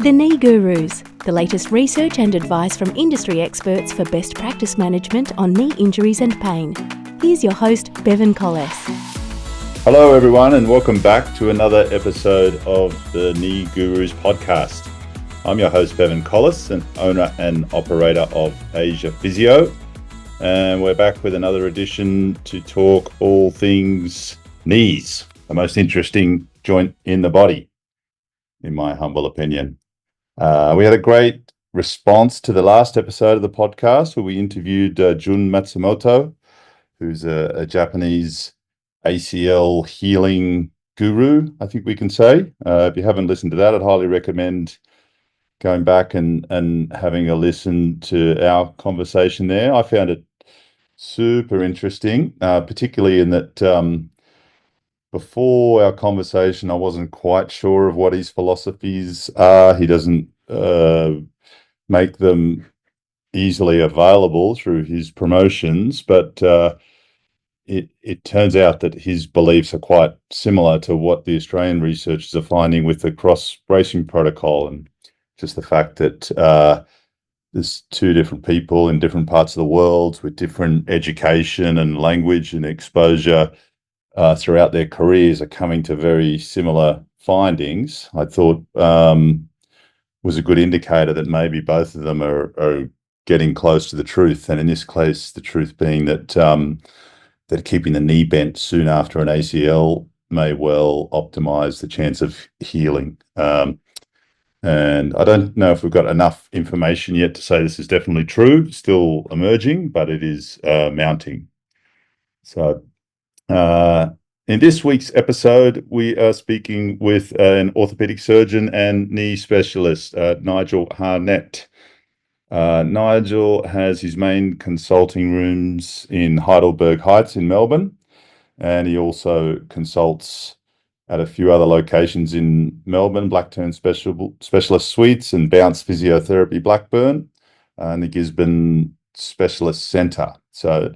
The Knee Gurus, the latest research and advice from industry experts for best practice management on knee injuries and pain. Here's your host, Bevan Collis. Hello everyone and welcome back to another episode of the Knee Gurus podcast. I'm your host, Bevan Collis, an owner and operator of Asia Physio. And we're back with another edition to talk all things knees, the most interesting joint in the body, in my humble opinion. We had a great response to the last episode of the podcast where we interviewed Jun Matsumoto, who's a Japanese ACL healing guru, I think we can say. If you haven't listened to that, I'd highly recommend going back and having a listen to our conversation there. I found it super interesting, particularly in that before our conversation, I wasn't quite sure of what his philosophies are. He doesn't make them easily available through his promotions, but it turns out that his beliefs are quite similar to what the Australian researchers are finding with the cross-bracing protocol, and just the fact that there's two different people in different parts of the world with different education and language and exposure throughout their careers are coming to very similar findings. I thought was a good indicator that maybe both of them are getting close to the truth. And in this case, the truth being that that keeping the knee bent soon after an ACL may well optimize the chance of healing. And I don't know if we've got enough information yet to say this is definitely true, still emerging, but it is mounting. So in this week's episode, we are speaking with an orthopedic surgeon and knee specialist, Nigel Hartnett. Nigel has his main consulting rooms in Heidelberg Heights in Melbourne, and he also consults at a few other locations in Melbourne, Blackturn Specialist Suites and Bounce Physiotherapy Blackburn, and the Gisborne Specialist Centre. So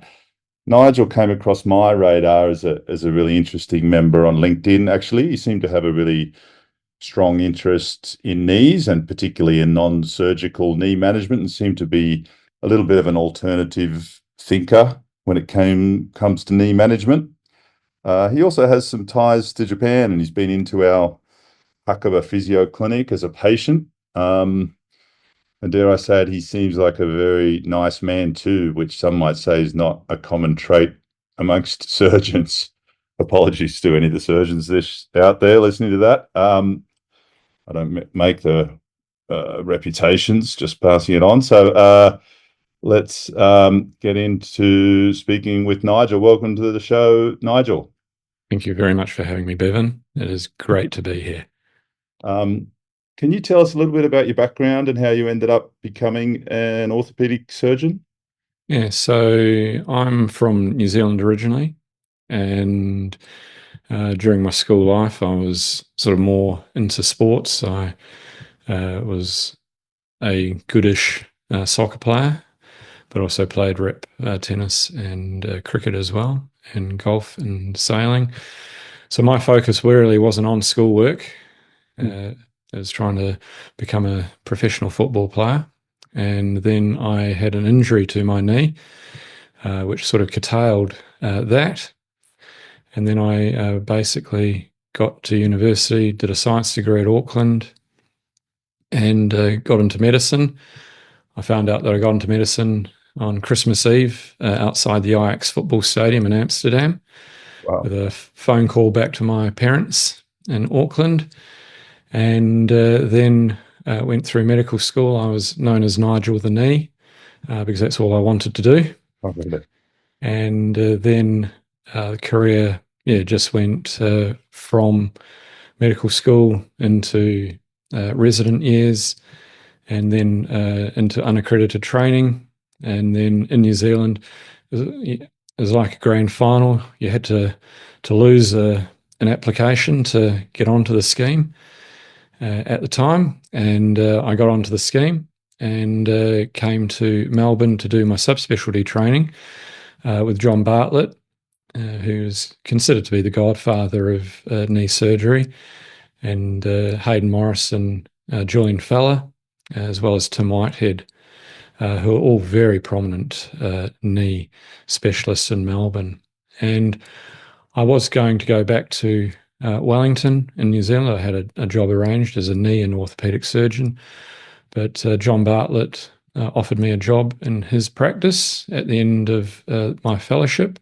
Nigel came across my radar as a really interesting member on LinkedIn. Actually, he seemed to have a really strong interest in knees and particularly in non-surgical knee management, and seemed to be a little bit of an alternative thinker when it comes to knee management. He also has some ties to Japan, and he's been into our Hakuba Physio Clinic as a patient. And dare I say it, he seems like a very nice man too, which some might say is not a common trait amongst surgeons. Apologies to any of the surgeons out there listening to that. I don't make the reputations, just passing it on. So let's get into speaking with Nigel. Welcome to the show, Nigel. Thank you very much for having me, Bevan. It is great to be here. Can you tell us a little bit about your background and how you ended up becoming an orthopedic surgeon? Yeah, so I'm from New Zealand originally, and during my school life, I was sort of more into sports. I was a goodish soccer player, but also played rep tennis and cricket as well, and golf and sailing. So my focus really wasn't on schoolwork. I was trying to become a professional football player. And then I had an injury to my knee, which sort of curtailed that. And then I basically got to university, did a science degree at Auckland, and got into medicine. I found out that I got into medicine on Christmas Eve outside the Ajax football stadium in Amsterdam. Wow. With a phone call back to my parents in Auckland. And then went through medical school. I was known as Nigel the Knee because that's all I wanted to do. Okay. And then the career just went from medical school into resident years, and then into unaccredited training. And then in New Zealand, it was like a grand final. You had to lose an application to get onto the scheme at the time. And I got onto the scheme and came to Melbourne to do my subspecialty training with John Bartlett, who's considered to be the godfather of knee surgery, and Hayden Morrison Julian Feller, as well as Tim Whitehead, who are all very prominent knee specialists in Melbourne. And I was going to go back to Wellington in New Zealand. I had a job arranged as a knee and orthopaedic surgeon, but John Bartlett offered me a job in his practice at the end of my fellowship,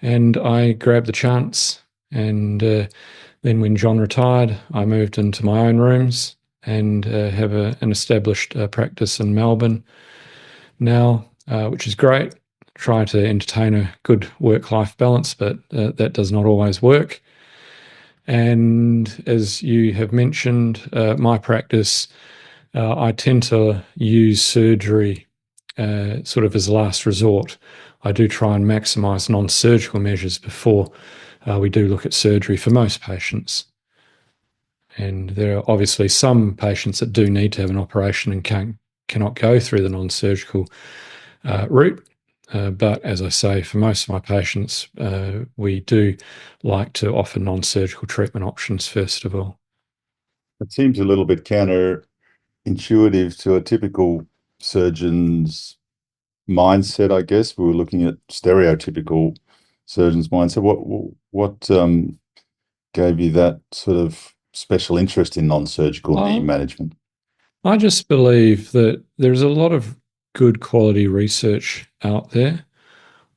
and I grabbed the chance. And then when John retired, I moved into my own rooms and have an established practice in Melbourne now, which is great. Try to entertain a good work-life balance, but that does not always work. And as you have mentioned, my practice, I tend to use surgery sort of as a last resort. I do try and maximise non-surgical measures before we do look at surgery for most patients. And there are obviously some patients that do need to have an operation and cannot go through the non-surgical route. But as I say, for most of my patients, we do like to offer non-surgical treatment options first of all. It seems a little bit counterintuitive to a typical surgeon's mindset, I guess. We were looking at stereotypical surgeon's mindset. What gave you that sort of special interest in non-surgical knee management? I just believe that there's a lot of good quality research out there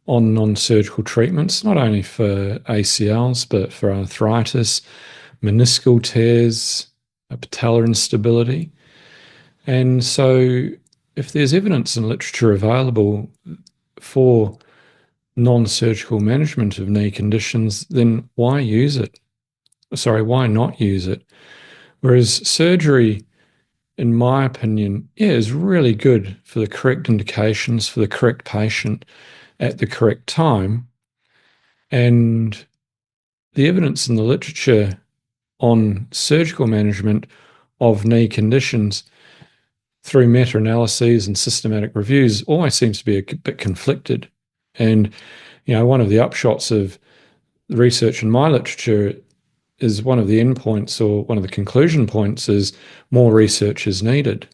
on non-surgical treatments, not only for ACLs, but for arthritis, meniscal tears, patellar instability. And so if there's evidence and literature available for non-surgical management of knee conditions, then why use it? Why not use it? Whereas surgery, in my opinion, is really good for the correct indications, for the correct patient at the correct time. And the evidence in the literature on surgical management of knee conditions through meta-analyses and systematic reviews always seems to be a bit conflicted. And, one of the upshots of the research in my literature is one of the endpoints or one of the conclusion points is more research is needed.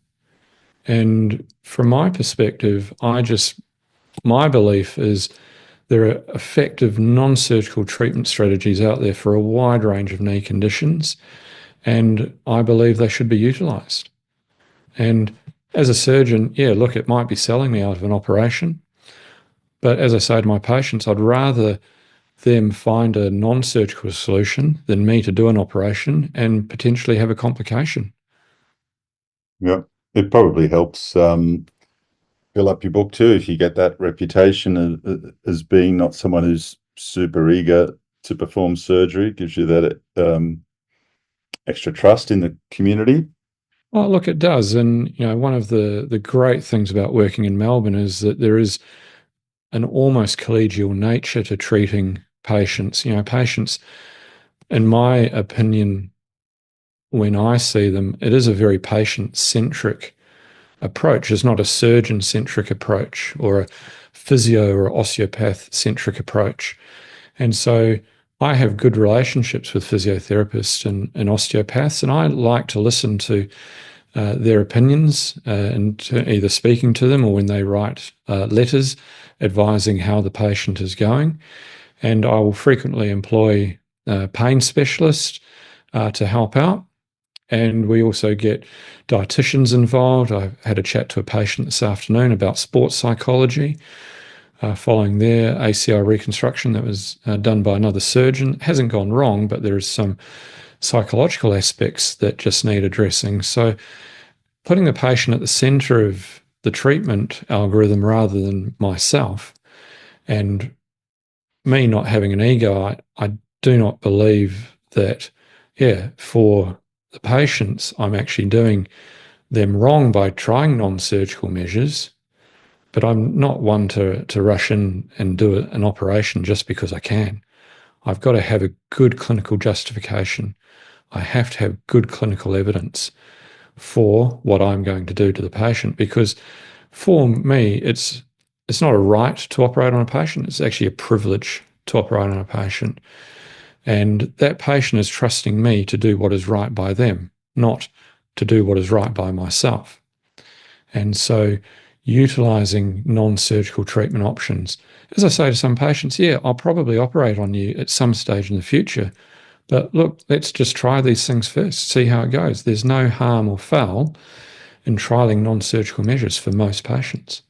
And from my perspective, my belief is there are effective non-surgical treatment strategies out there for a wide range of knee conditions, and I believe they should be utilised. And as a surgeon, look, it might be selling me out of an operation, but as I say to my patients, I'd rather them find a non-surgical solution than me to do an operation and potentially have a complication. Yeah, it probably helps fill up your book too if you get that reputation as being not someone who's super eager to perform surgery. It gives you that extra trust in the community. Well, look, it does. And, one of the great things about working in Melbourne is that there is an almost collegial nature to treating patients. Patients, in my opinion, when I see them, it is a very patient-centric approach. It's not a surgeon-centric approach or a physio or osteopath-centric approach. And so I have good relationships with physiotherapists and osteopaths, and I like to listen to their opinions and either speaking to them or when they write letters advising how the patient is going. And I will frequently employ pain specialists to help out. And we also get dietitians involved. I had a chat to a patient this afternoon about sports psychology following their ACL reconstruction that was done by another surgeon. It hasn't gone wrong, but there is some psychological aspects that just need addressing. So putting the patient at the centre of the treatment algorithm rather than myself, and me not having an ego, I do not believe that, for the patients, I'm actually doing them wrong by trying non-surgical measures, but I'm not one to rush in and do an operation just because I can. I've got to have a good clinical justification. I have to have good clinical evidence for what I'm going to do to the patient, because for me, it's not a right to operate on a patient. It's actually a privilege to operate on a patient. And that patient is trusting me to do what is right by them, not to do what is right by myself. And so utilizing non-surgical treatment options. As I say to some patients, yeah, I'll probably operate on you at some stage in the future, but look, let's just try these things first, see how it goes. There's no harm or foul in trialing non-surgical measures for most patients.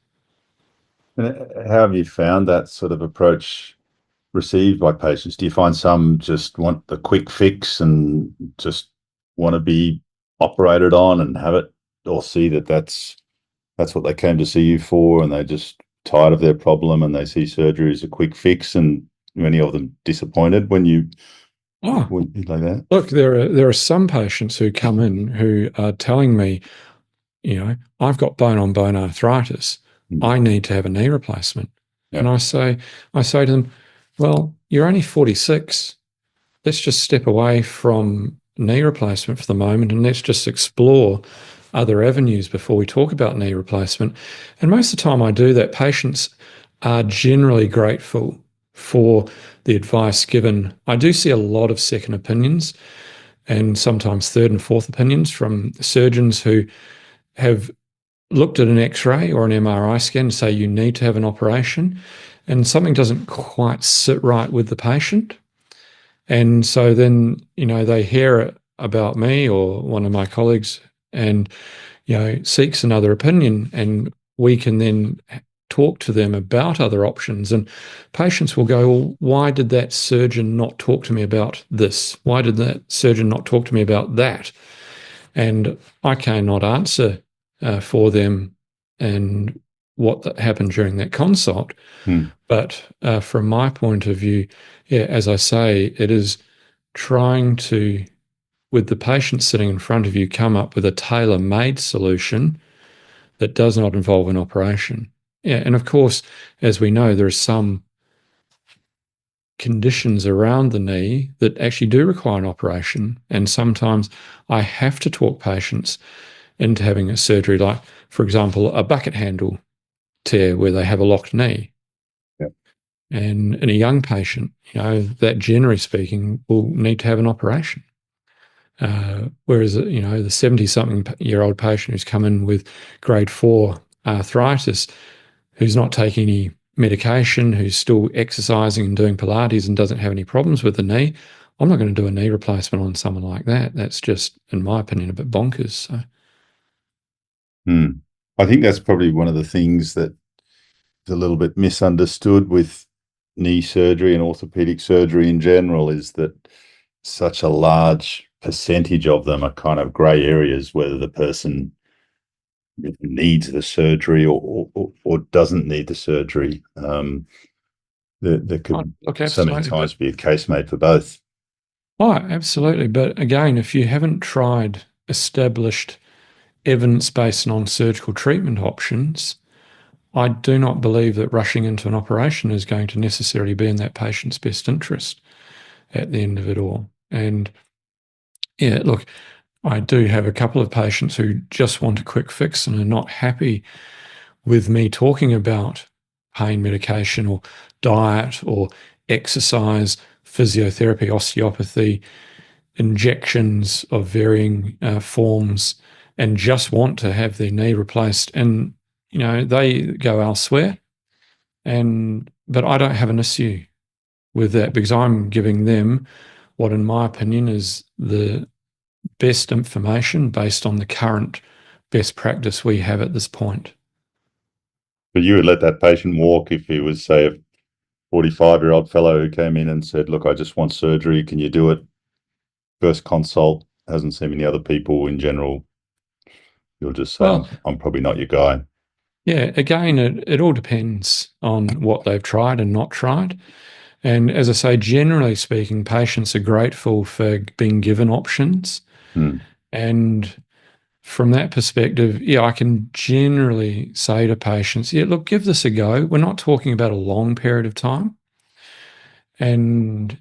And how have you found that sort of approach received by patients? Do you find some just want the quick fix and just want to be operated on and have it, or see that that's what they came to see you for, and they're just tired of their problem and they see surgery as a quick fix, and many of them disappointed when you Oh, like that? look, there are some patients who come in who are telling me, I've got bone-on-bone arthritis. I need to have a knee replacement. Yeah. And I say to them, well, you're only 46. Let's just step away from knee replacement for the moment and let's just explore other avenues before we talk about knee replacement. And most of the time I do that, patients are generally grateful for the advice given. I do see a lot of second opinions and sometimes third and fourth opinions from surgeons who have looked at an X-ray or an MRI scan and say you need to have an operation, and something doesn't quite sit right with the patient. And so then, they hear about me or one of my colleagues and, seeks another opinion, and we can then talk to them about other options. And patients will go, well, why did that surgeon not talk to me about this? Why did that surgeon not talk to me about that? And I cannot answer for them and what happened during that consult. But from my point of view, yeah, as I say, it is trying to, with the patient sitting in front of you, come up with a tailor-made solution that does not involve an operation. Yeah, and of course, as we know, there are some conditions around the knee that actually do require an operation. And sometimes I have to talk patients into having a surgery, like, for example, a bucket handle tear where they have a locked knee. Yep. And in a young patient, that generally speaking will need to have an operation. Whereas, the 70-something-year-old patient who's come in with grade 4 arthritis, who's not taking any medication, who's still exercising and doing Pilates and doesn't have any problems with the knee, I'm not going to do a knee replacement on someone like that. That's just, in my opinion, a bit bonkers. So. I think that's probably one of the things that is a little bit misunderstood with knee surgery and orthopedic surgery in general, is that such a large percentage of them are kind of grey areas, whether the person needs the surgery or doesn't need the surgery. There could so many times be a case made for both. Oh, absolutely. But again, if you haven't tried established evidence-based non-surgical treatment options, I do not believe that rushing into an operation is going to necessarily be in that patient's best interest at the end of it all. And yeah, look, I do have a couple of patients who just want a quick fix and are not happy with me talking about pain medication or diet or exercise, physiotherapy, osteopathy, injections of varying forms, and just want to have their knee replaced. And, they go elsewhere. But I don't have an issue with that because I'm giving them what, in my opinion, is the best information based on the current best practice we have at this point. But you would let that patient walk if he was, say, a 45-year-old fellow who came in and said, look, I just want surgery. Can you do it? First consult, hasn't seen many other people in general. You'll just say, well, I'm probably not your guy. Yeah, again, it all depends on what they've tried and not tried. And as I say, generally speaking, patients are grateful for being given options. And from that perspective, yeah, I can generally say to patients, yeah, look, give this a go. We're not talking about a long period of time. And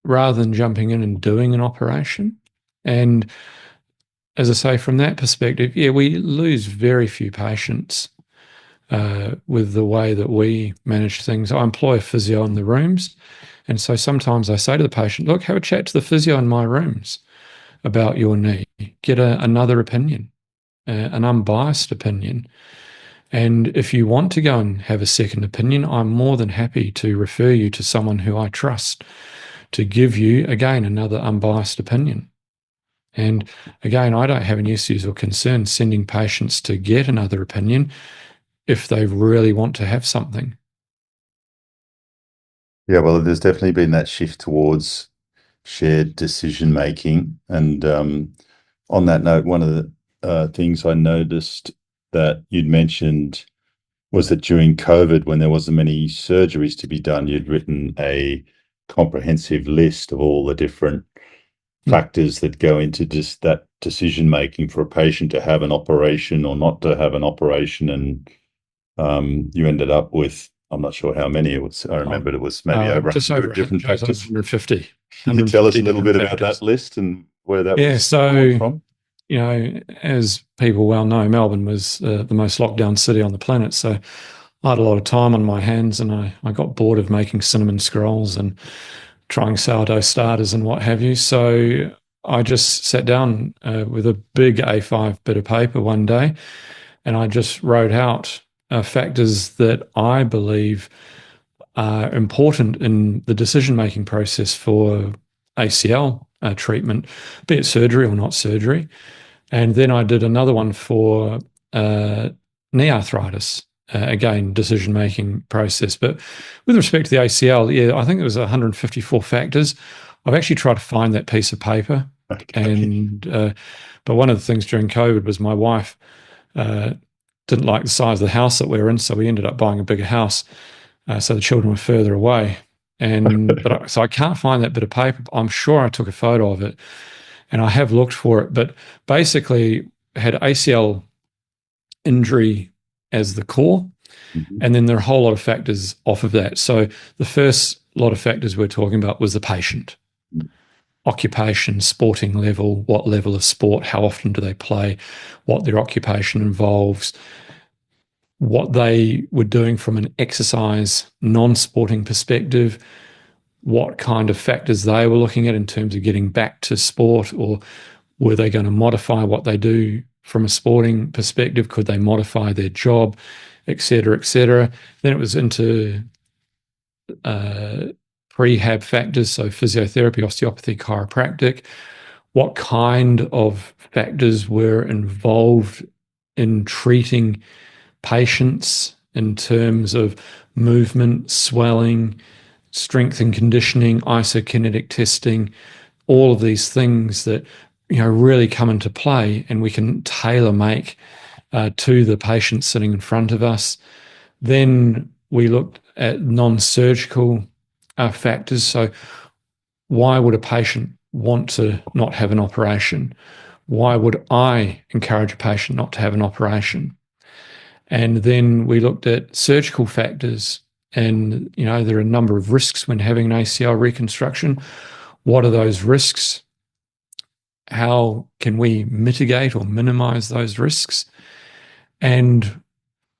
rather than jumping in and doing an operation. And as I say, from that perspective, yeah, we lose very few patients with the way that we manage things. I employ a physio in the rooms. And so sometimes I say to the patient, look, have a chat to the physio in my rooms. about your knee, get another opinion, an unbiased opinion. And if you want to go and have a second opinion, I'm more than happy to refer you to someone who I trust to give you, again, another unbiased opinion. And again, I don't have any issues or concerns sending patients to get another opinion if they really want to have something. Yeah, well, there's definitely been that shift towards shared decision making. And on that note, one of the things I noticed that you'd mentioned was that during COVID, when there wasn't many surgeries to be done, you'd written a comprehensive list of all the different factors that go into just that decision making for a patient to have an operation or not to have an operation. And you ended up with, I'm not sure how many it was. I remember it was maybe over Just over 100 different it was factors. 150. Can you tell us a 150 little bit different about factors. that list and where that Yeah, was drawn from? as people well know, Melbourne was the most locked down city on the planet. So I had a lot of time on my hands, and I got bored of making cinnamon scrolls and trying sourdough starters and what have you. So I just sat down with a big A5 bit of paper one day, and I just wrote out factors that I believe are important in the decision making process for ACL treatment, be it surgery or not surgery. And then I did another one for knee arthritis. Again, decision making process. But with respect to the ACL, yeah, I think it was 154 factors. I've actually tried to find that piece of paper. Okay. And but one of the things during COVID was my wife uh, didn't like the size of the house that we were in, so we ended up buying a bigger house. So the children were further away. So I can't find that bit of paper. I'm sure I took a photo of it, and I have looked for it. But basically, had ACL injury as the core, Mhm. and then there are a whole lot of factors off of that. So the first lot of factors we're talking about was the patient, occupation, sporting level, what level of sport, how often do they play, what their occupation involves, what they were doing from an exercise, non-sporting perspective, what kind of factors they were looking at in terms of getting back to sport, or were they going to modify what they do from a sporting perspective? Could they modify their job, et cetera, et cetera? Then it was into uh, prehab factors, so physiotherapy, osteopathy, chiropractic. What kind of factors were involved in treating patients in terms of movement, swelling, strength and conditioning, isokinetic testing, all of these things that really come into play, and we can tailor make to the patient sitting in front of us. Then we looked at non-surgical factors. So why would a patient want to not have an operation? Why would I encourage a patient not to have an operation? And then we looked at surgical factors. And, there are a number of risks when having an ACL reconstruction. What are those risks? How can we mitigate or minimize those risks? And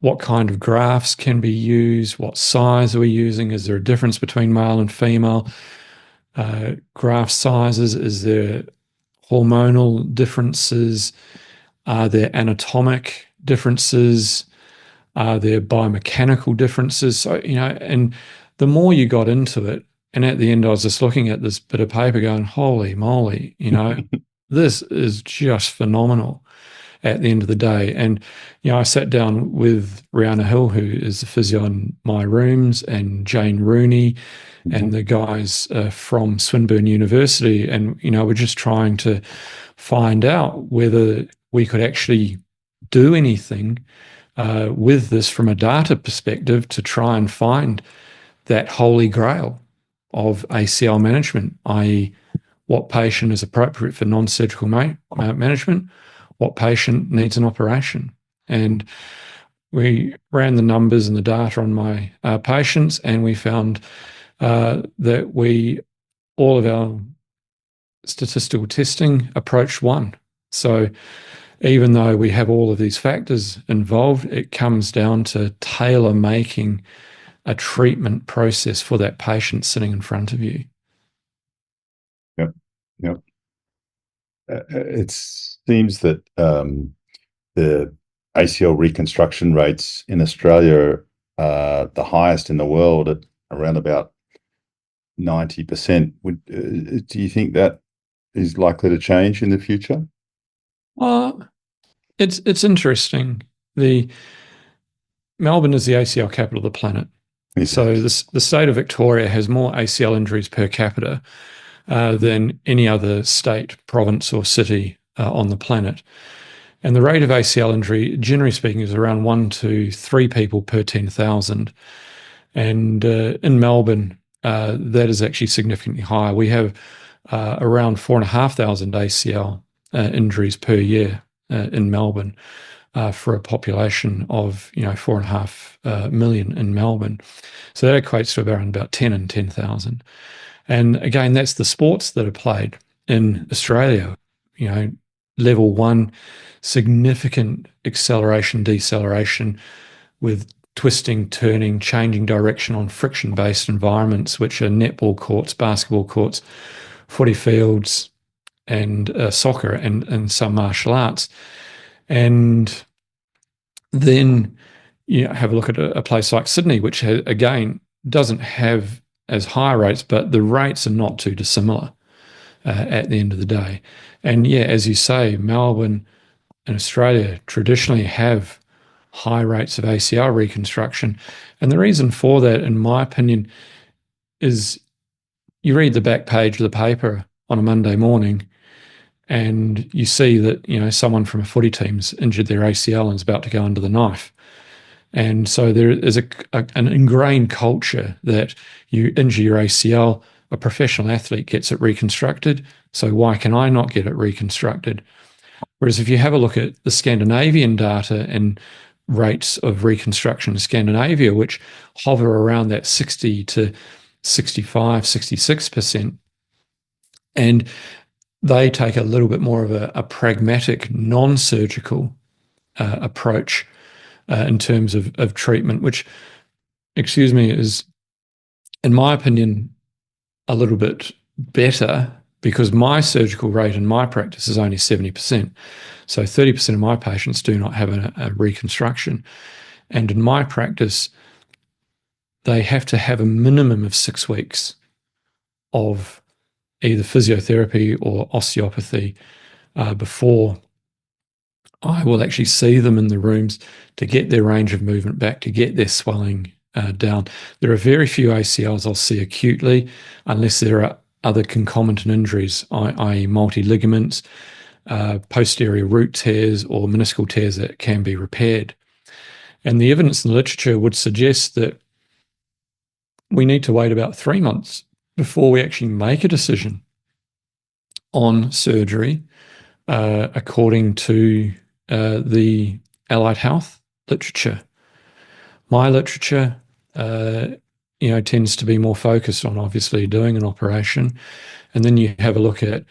what kind of grafts can be used? What size are we using? Is there a difference between male and female graft sizes? Is there hormonal differences? Are there anatomic differences? Are there biomechanical differences? So, and the more you got into it, and at the end, I was just looking at this bit of paper going, holy moly, this is just phenomenal at the end of the day. And, I sat down with Rihanna Hill, who is the physio in my rooms, and Jane Rooney, and the guys from Swinburne University. And, we're just trying to find out whether we could actually do anything with this from a data perspective to try and find that holy grail of ACL management, i.e., what patient is appropriate for non-surgical management, what patient needs an operation. And we ran the numbers and the data on my patients, and we found that all of our statistical testing approached one. So even though we have all of these factors involved, it comes down to tailor making a treatment process for that patient sitting in front of you. Yep. Yep. It seems that the ACL reconstruction rates in Australia are the highest in the world at around about 90%. Do you think that is likely to change in the future? Well, it's interesting. The Melbourne is the ACL capital of the planet. Is So it? the state of Victoria has more ACL injuries per capita than any other state, province, or city on the planet. And the rate of ACL injury, generally speaking, is around 1 to 3 people per 10,000. And in Melbourne, that is actually significantly higher. We have around 4,500 ACL injuries per year in Melbourne for a population of 4.5 million in Melbourne. So that equates to around about 10 and 10,000. And again, that's the sports that are played in Australia. Level one, significant acceleration, deceleration with twisting, turning, changing direction on friction-based environments, which are netball courts, basketball courts, footy fields, and soccer and some martial arts. And then you have a look at a place like Sydney, which again doesn't have as high rates, but the rates are not too dissimilar at the end of the day. And yeah, as you say, Melbourne and Australia traditionally have high rates of ACL reconstruction. And the reason for that, in my opinion, is you read the back page of the paper on a Monday morning and you see that, someone from a footy team's injured their ACL and is about to go under the knife. And so there is an ingrained culture that you injure your ACL, a professional athlete gets it reconstructed, so why can I not get it reconstructed? Whereas if you have a look at the Scandinavian data and rates of reconstruction in Scandinavia, which hover around that 60 to 65, 66%, and they take a little bit more of a pragmatic, non-surgical approach in terms of treatment, which, is, in my opinion, a little bit better because my surgical rate in my practice is only 70%. So 30% of my patients do not have a reconstruction. And in my practice, they have to have a minimum of 6 weeks of either physiotherapy or osteopathy before I will actually see them in the rooms to get their range of movement back, to get their swelling down. There are very few ACLs I'll see acutely unless there are other concomitant injuries, i.e. multi-ligaments, posterior root tears or meniscal tears that can be repaired. And the evidence in the literature would suggest that we need to wait about 3 months before we actually make a decision on surgery according to the allied health literature. My literature, tends to be more focused on obviously doing an operation. And then you have a look at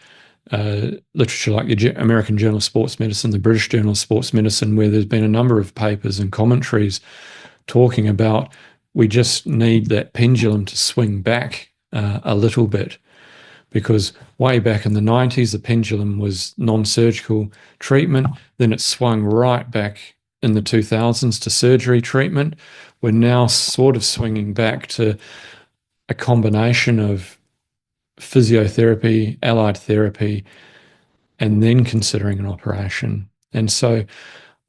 literature like the American Journal of Sports Medicine, the British Journal of Sports Medicine, where there's been a number of papers and commentaries talking about we just need that pendulum to swing back a little bit. Because way back in the 90s, the pendulum was non-surgical treatment. Then it swung right back in the 2000s to surgery treatment. We're now sort of swinging back to a combination of physiotherapy, allied therapy, and then considering an operation. And so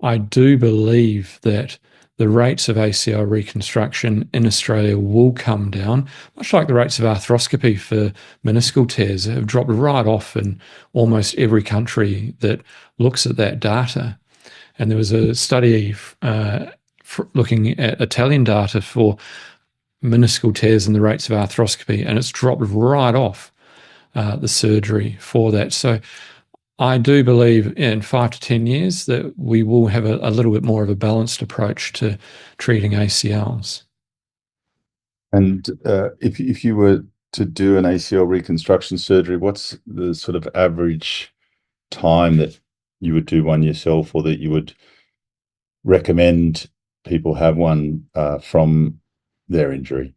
I do believe that the rates of ACL reconstruction in Australia will come down, much like the rates of arthroscopy for meniscal tears have dropped right off in almost every country that looks at that data. And there was a study looking at Italian data for meniscal tears and the rates of arthroscopy, and it's dropped right off the surgery for that. So I do believe in 5 to 10 years that we will have a little bit more of a balanced approach to treating ACLs. And if you were to do an ACL reconstruction surgery, what's the sort of average time that you would do one yourself, or that you would recommend people have one from their injury?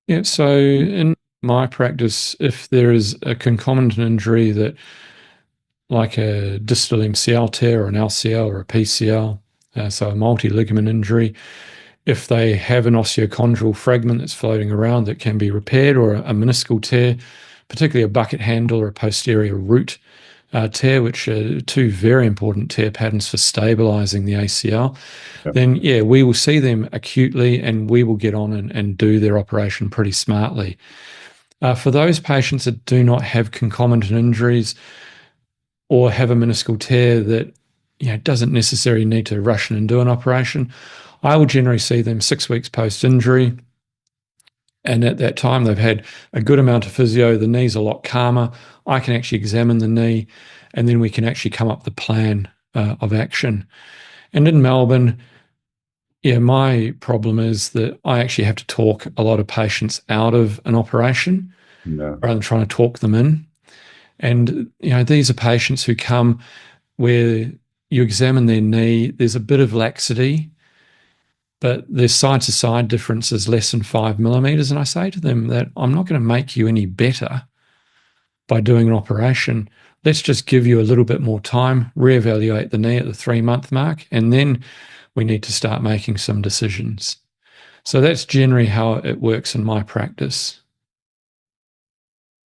Yeah, so in my practice, if there is a concomitant injury that like a distal MCL tear or an LCL or a PCL, so a multi-ligament injury, if they have an osteochondral fragment that's floating around that can be repaired, or a meniscal tear, particularly a bucket handle or a posterior root tear, which are two very important tear patterns for stabilizing the ACL, then yeah, we will see them acutely and we will get on and do their operation pretty smartly. For those patients that do not have concomitant injuries or have a meniscal tear that doesn't necessarily need to rush in and do an operation, I will generally see them 6 weeks post-injury. And at that time, they've had a good amount of physio. The knee's a lot calmer. I can actually examine the knee, and then we can actually come up with a plan of action. And in Melbourne, my problem is that I actually have to talk a lot of patients out of an operation rather than trying to talk them in. And, these are patients who come where you examine their knee, there's a bit of laxity, but their side-to-side difference is less than 5 millimeters. And I say to them that I'm not going to make you any better by doing an operation. Let's just give you a little bit more time, reevaluate the knee at the 3-month mark, and then we need to start making some decisions. So that's generally how it works in my practice.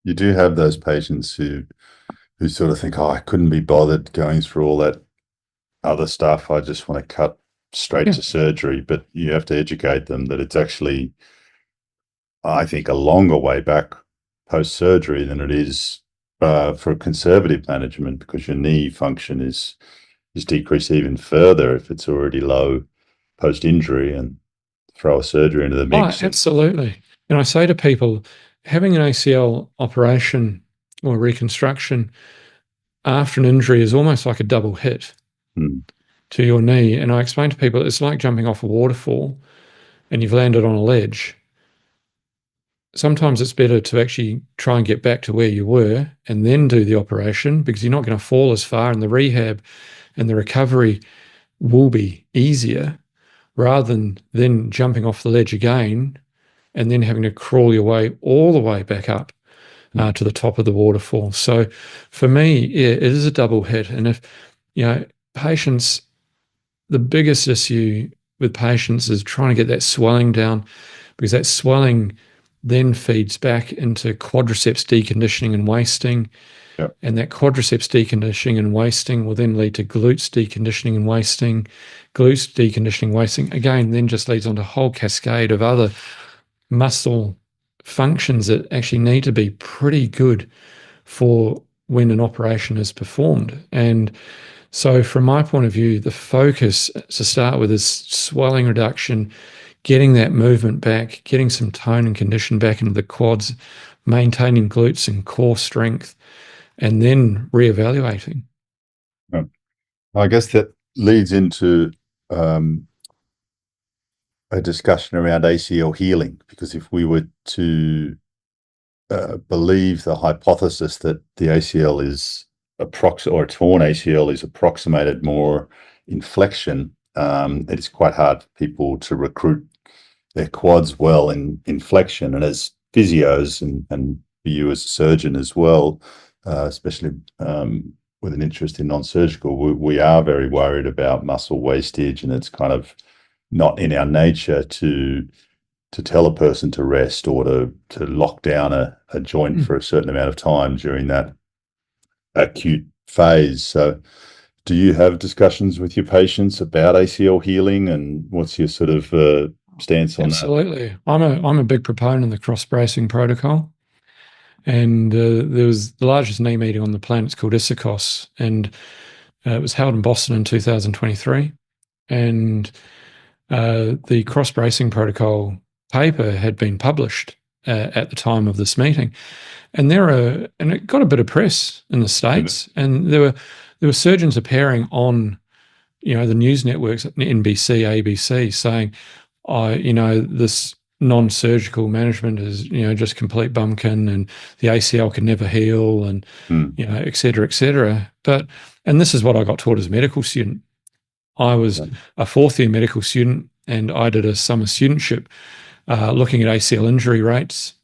You do have those patients who sort of think, oh, I couldn't be bothered going through all that other stuff. I just want to cut straight to surgery. But you have to educate them that it's actually, I think, a longer way back post-surgery than it is for conservative management, because your knee function is decreased even further if it's already low post-injury, and throw a surgery into the mix. Oh, absolutely. And I say to people, having an ACL operation or reconstruction after an injury is almost like a double hit to your knee. And I explain to people, it's like jumping off a waterfall and you've landed on a ledge. Sometimes it's better to actually try and get back to where you were and then do the operation, because you're not going to fall as far, and the rehab and the recovery will be easier, rather than then jumping off the ledge again and then having to crawl your way all the way back up to the top of the waterfall. So for me, it is a double hit. And if, patients, the biggest issue with patients is trying to get that swelling down, because that swelling then feeds back into quadriceps deconditioning and wasting. Yep. And that quadriceps deconditioning and wasting will then lead to glutes deconditioning and wasting. Glutes deconditioning, wasting, again, then just leads on to a whole cascade of other muscle functions that actually need to be pretty good for when an operation is performed. And so from my point of view, the focus to start with is swelling reduction, getting that movement back, getting some tone and condition back into the quads, maintaining glutes and core strength, and then reevaluating. I guess that leads into a discussion around ACL healing, because if we were to believe the hypothesis that the ACL is or a torn ACL is approximated more in flexion, it is quite hard for people to recruit their quads well in flexion. And as physios and for you as a surgeon as well, especially with an interest in non-surgical, we are very worried about muscle wastage, and it's kind of not in our nature to tell a person to rest or to lock down a joint for a certain amount of time during that acute phase. So do you have discussions with your patients about ACL healing, and what's your sort of stance on that? Absolutely. I'm a big proponent of the cross-bracing protocol. And there was the largest knee meeting on the planet. It's called ISICOS, and it was held in Boston in 2023. And the cross-bracing protocol paper had been published at the time of this meeting. And it got a bit of press in the States, and there were surgeons appearing on, the news networks, NBC, ABC, saying, this non-surgical management is, just complete bumpkin, and the ACL can never heal, and, et cetera, et cetera. And this is what I got taught as a medical student. I was a fourth-year medical student, and I did a summer studentship looking at ACL injury rates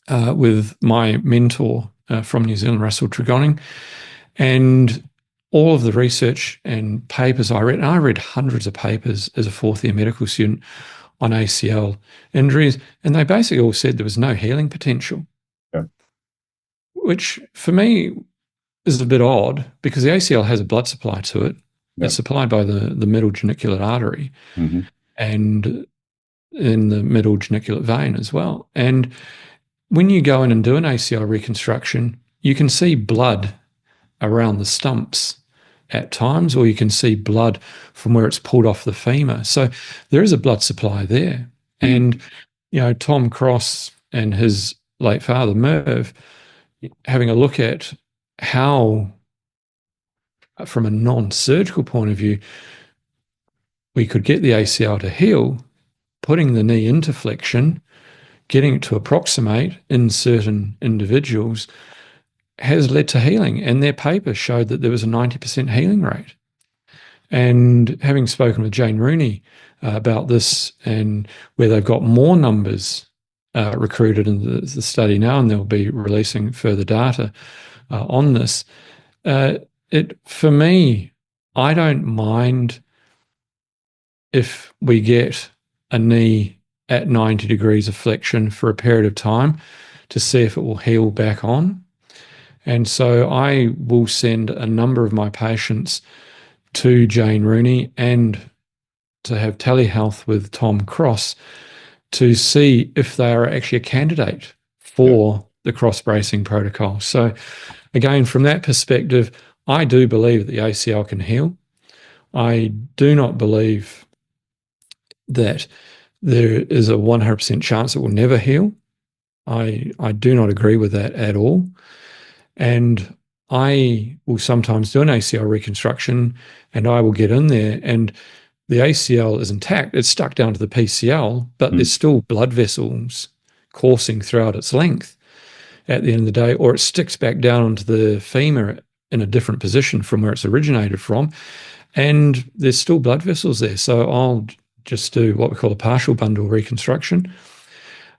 with my mentor from New Zealand, Russell Tregonning. And all of the research and papers and I read hundreds of papers as a fourth year medical student on ACL injuries, and they basically all said there was no healing potential, Yeah. which for me is a bit odd because the ACL has a blood supply to it. Yeah. It's supplied by the middle geniculate artery and in the middle geniculate vein as well. And when you go in and do an ACL reconstruction, you can see blood around the stumps at times, or you can see blood from where it's pulled off the femur. So there is a blood supply there. And, Tom Cross and his late father, Merv, having a look at how, from a non-surgical point of view, we could get the ACL to heal, putting the knee into flexion, getting it to approximate in certain individuals has led to healing. And their paper showed that there was a 90% healing rate. And having spoken with Jane Rooney about this and where they've got more numbers recruited in the study now, and they'll be releasing further data on this, for me, I don't mind if we get a knee at 90 degrees of flexion for a period of time to see if it will heal back on. And so I will send a number of my patients to Jane Rooney and to have telehealth with Tom Cross to see if they are actually a candidate for the cross-bracing protocol. So again, from that perspective, I do believe that the ACL can heal. I do not believe that there is a 100% chance it will never heal. I do not agree with that at all. And I will sometimes do an ACL reconstruction and I will get in there and the ACL is intact. It's stuck down to the PCL, but there's still blood vessels coursing throughout its length at the end of the day, or it sticks back down onto the femur in a different position from where it's originated from. And there's still blood vessels there. So I'll just do what we call a partial bundle reconstruction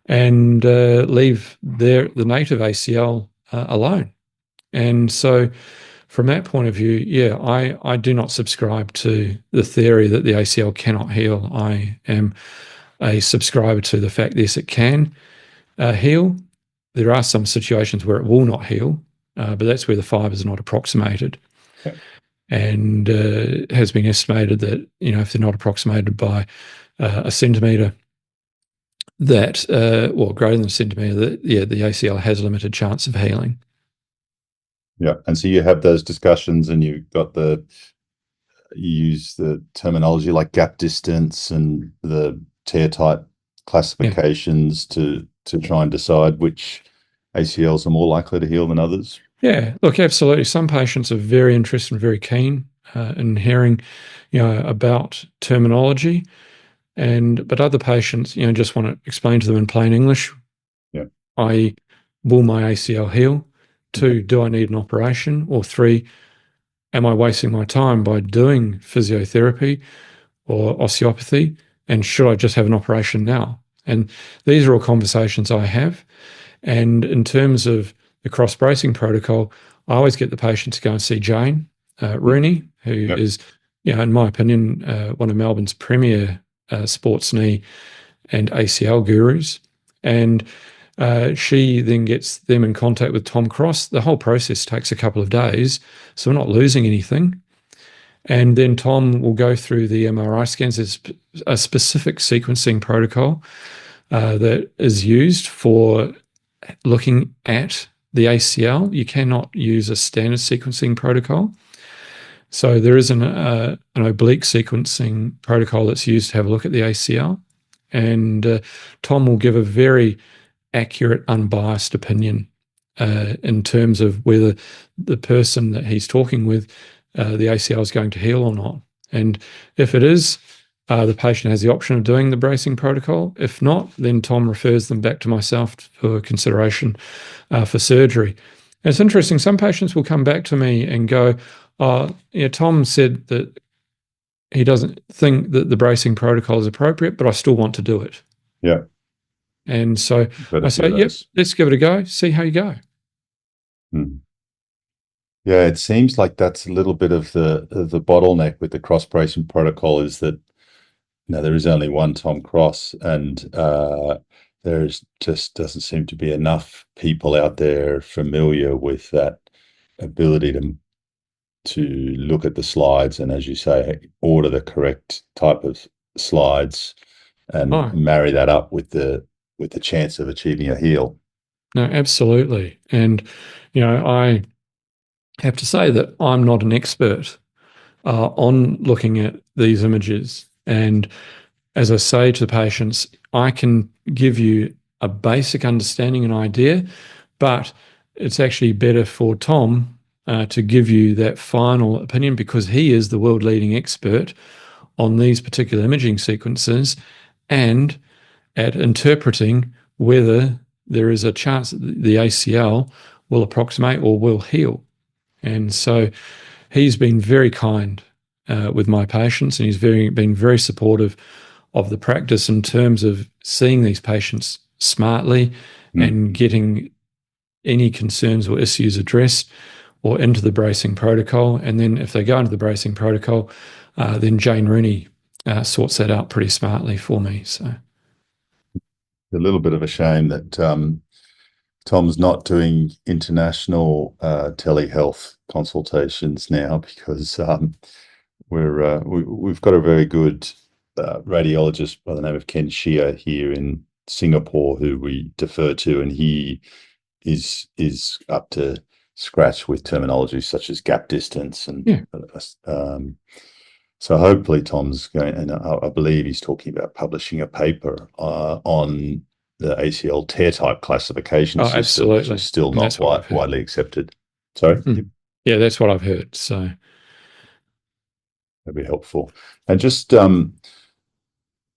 and leave the native ACL alone. And so from that point of view, I do not subscribe to the theory that the ACL cannot heal. I am a subscriber to the fact, yes, it can heal. There are some situations where it will not heal, but that's where the fibre is not approximated. Okay. And it has been estimated that, if they're not approximated by a centimetre, that, greater than a centimetre, that, the ACL has a limited chance of healing. Yeah. And so you have those discussions and you use the terminology like gap distance and the tear type classifications to try and decide which ACLs are more likely to heal than others. Yeah, look, absolutely. Some patients are very interested and very keen in hearing, about terminology, but other patients, just want to explain to them in plain English. Yeah. I.e., will my ACL heal? 2, do I need an operation? Or 3, am I wasting my time by doing physiotherapy or osteopathy? And should I just have an operation now? And these are all conversations I have. And in terms of the cross-bracing protocol, I always get the patient to go and see Jane Rooney, who is, in my opinion, one of Melbourne's premier sports knee and ACL gurus. And she then gets them in contact with Tom Cross. The whole process takes a couple of days, so we're not losing anything. And then Tom will go through the MRI scans. There's a specific sequencing protocol that is used for looking at the ACL. You cannot use a standard sequencing protocol. So there is an oblique sequencing protocol that's used to have a look at the ACL. And Tom will give a very accurate, unbiased opinion in terms of whether the person that he's talking with, the ACL is going to heal or not. And if it is, the patient has the option of doing the bracing protocol. If not, then Tom refers them back to myself for consideration for surgery. And it's interesting, some patients will come back to me and go, Tom said that he doesn't think that the bracing protocol is appropriate, but I still want to do it. Yeah. And so I say, yep, let's give it a go, see how you go. Yeah, it seems like that's a little bit of the bottleneck with the cross bracing protocol is that there is only one Tom Cross, and there's just doesn't seem to be enough people out there familiar with that ability to look at the slides and, as you say, order the correct type of slides and Oh, marry that up with the chance of achieving a heel. no, absolutely. And, I have to say that I'm not an expert on looking at these images. And as I say to the patients, I can give you a basic understanding and idea, but it's actually better for Tom to give you that final opinion because he is the world leading expert on these particular imaging sequences and at interpreting whether there is a chance that the ACL will approximate or will heal. And so he's been very kind with my patients, and he's been very supportive of the practice in terms of seeing these patients smartly Mm. and getting any concerns or issues addressed or into the bracing protocol. And then if they go into the bracing protocol, then Jane Rooney sorts that out pretty smartly for me. So A little bit of a shame that Tom's not doing international telehealth consultations now because we've got a very good radiologist by the name of Ken Shia here in Singapore who we defer to, and he is up to scratch with terminology such as gap distance and yeah. So hopefully Tom's going, and I believe he's talking about publishing a paper on the ACL tear type classification Oh, system, which absolutely. is still And not that's what I've heard. widely accepted. Sorry, Yeah, that's what I've heard. So that'd be helpful. And just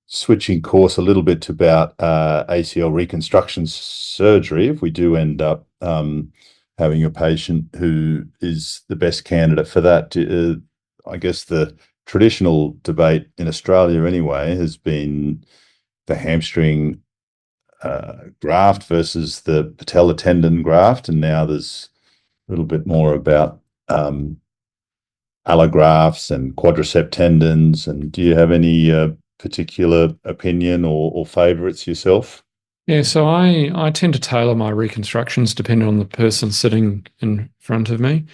switching course a little bit to about ACL reconstruction surgery, if we do end up having a patient who is the best candidate for that, I guess the traditional debate in Australia anyway has been the hamstring graft versus the patella tendon graft, and now there's a little bit more about allografts and quadricep tendons. And do you have any particular opinion or favorites yourself? yeah, so I tend to tailor my reconstructions depending on the person sitting in front of me,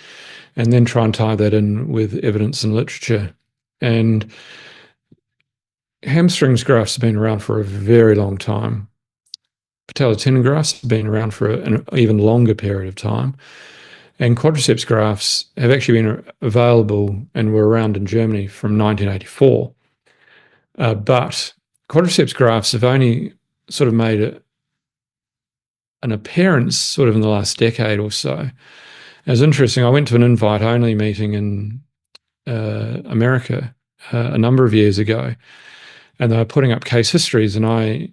and then try and tie that in with evidence and literature. And hamstrings grafts have been around for a very long time. Patella tendon grafts have been around for an even longer period of time. And quadriceps grafts have actually been available and were around in Germany from 1984. But quadriceps grafts have only sort of made an appearance sort of in the last decade or so. It was interesting. I went to an invite-only meeting in America a number of years ago, and they were putting up case histories, and I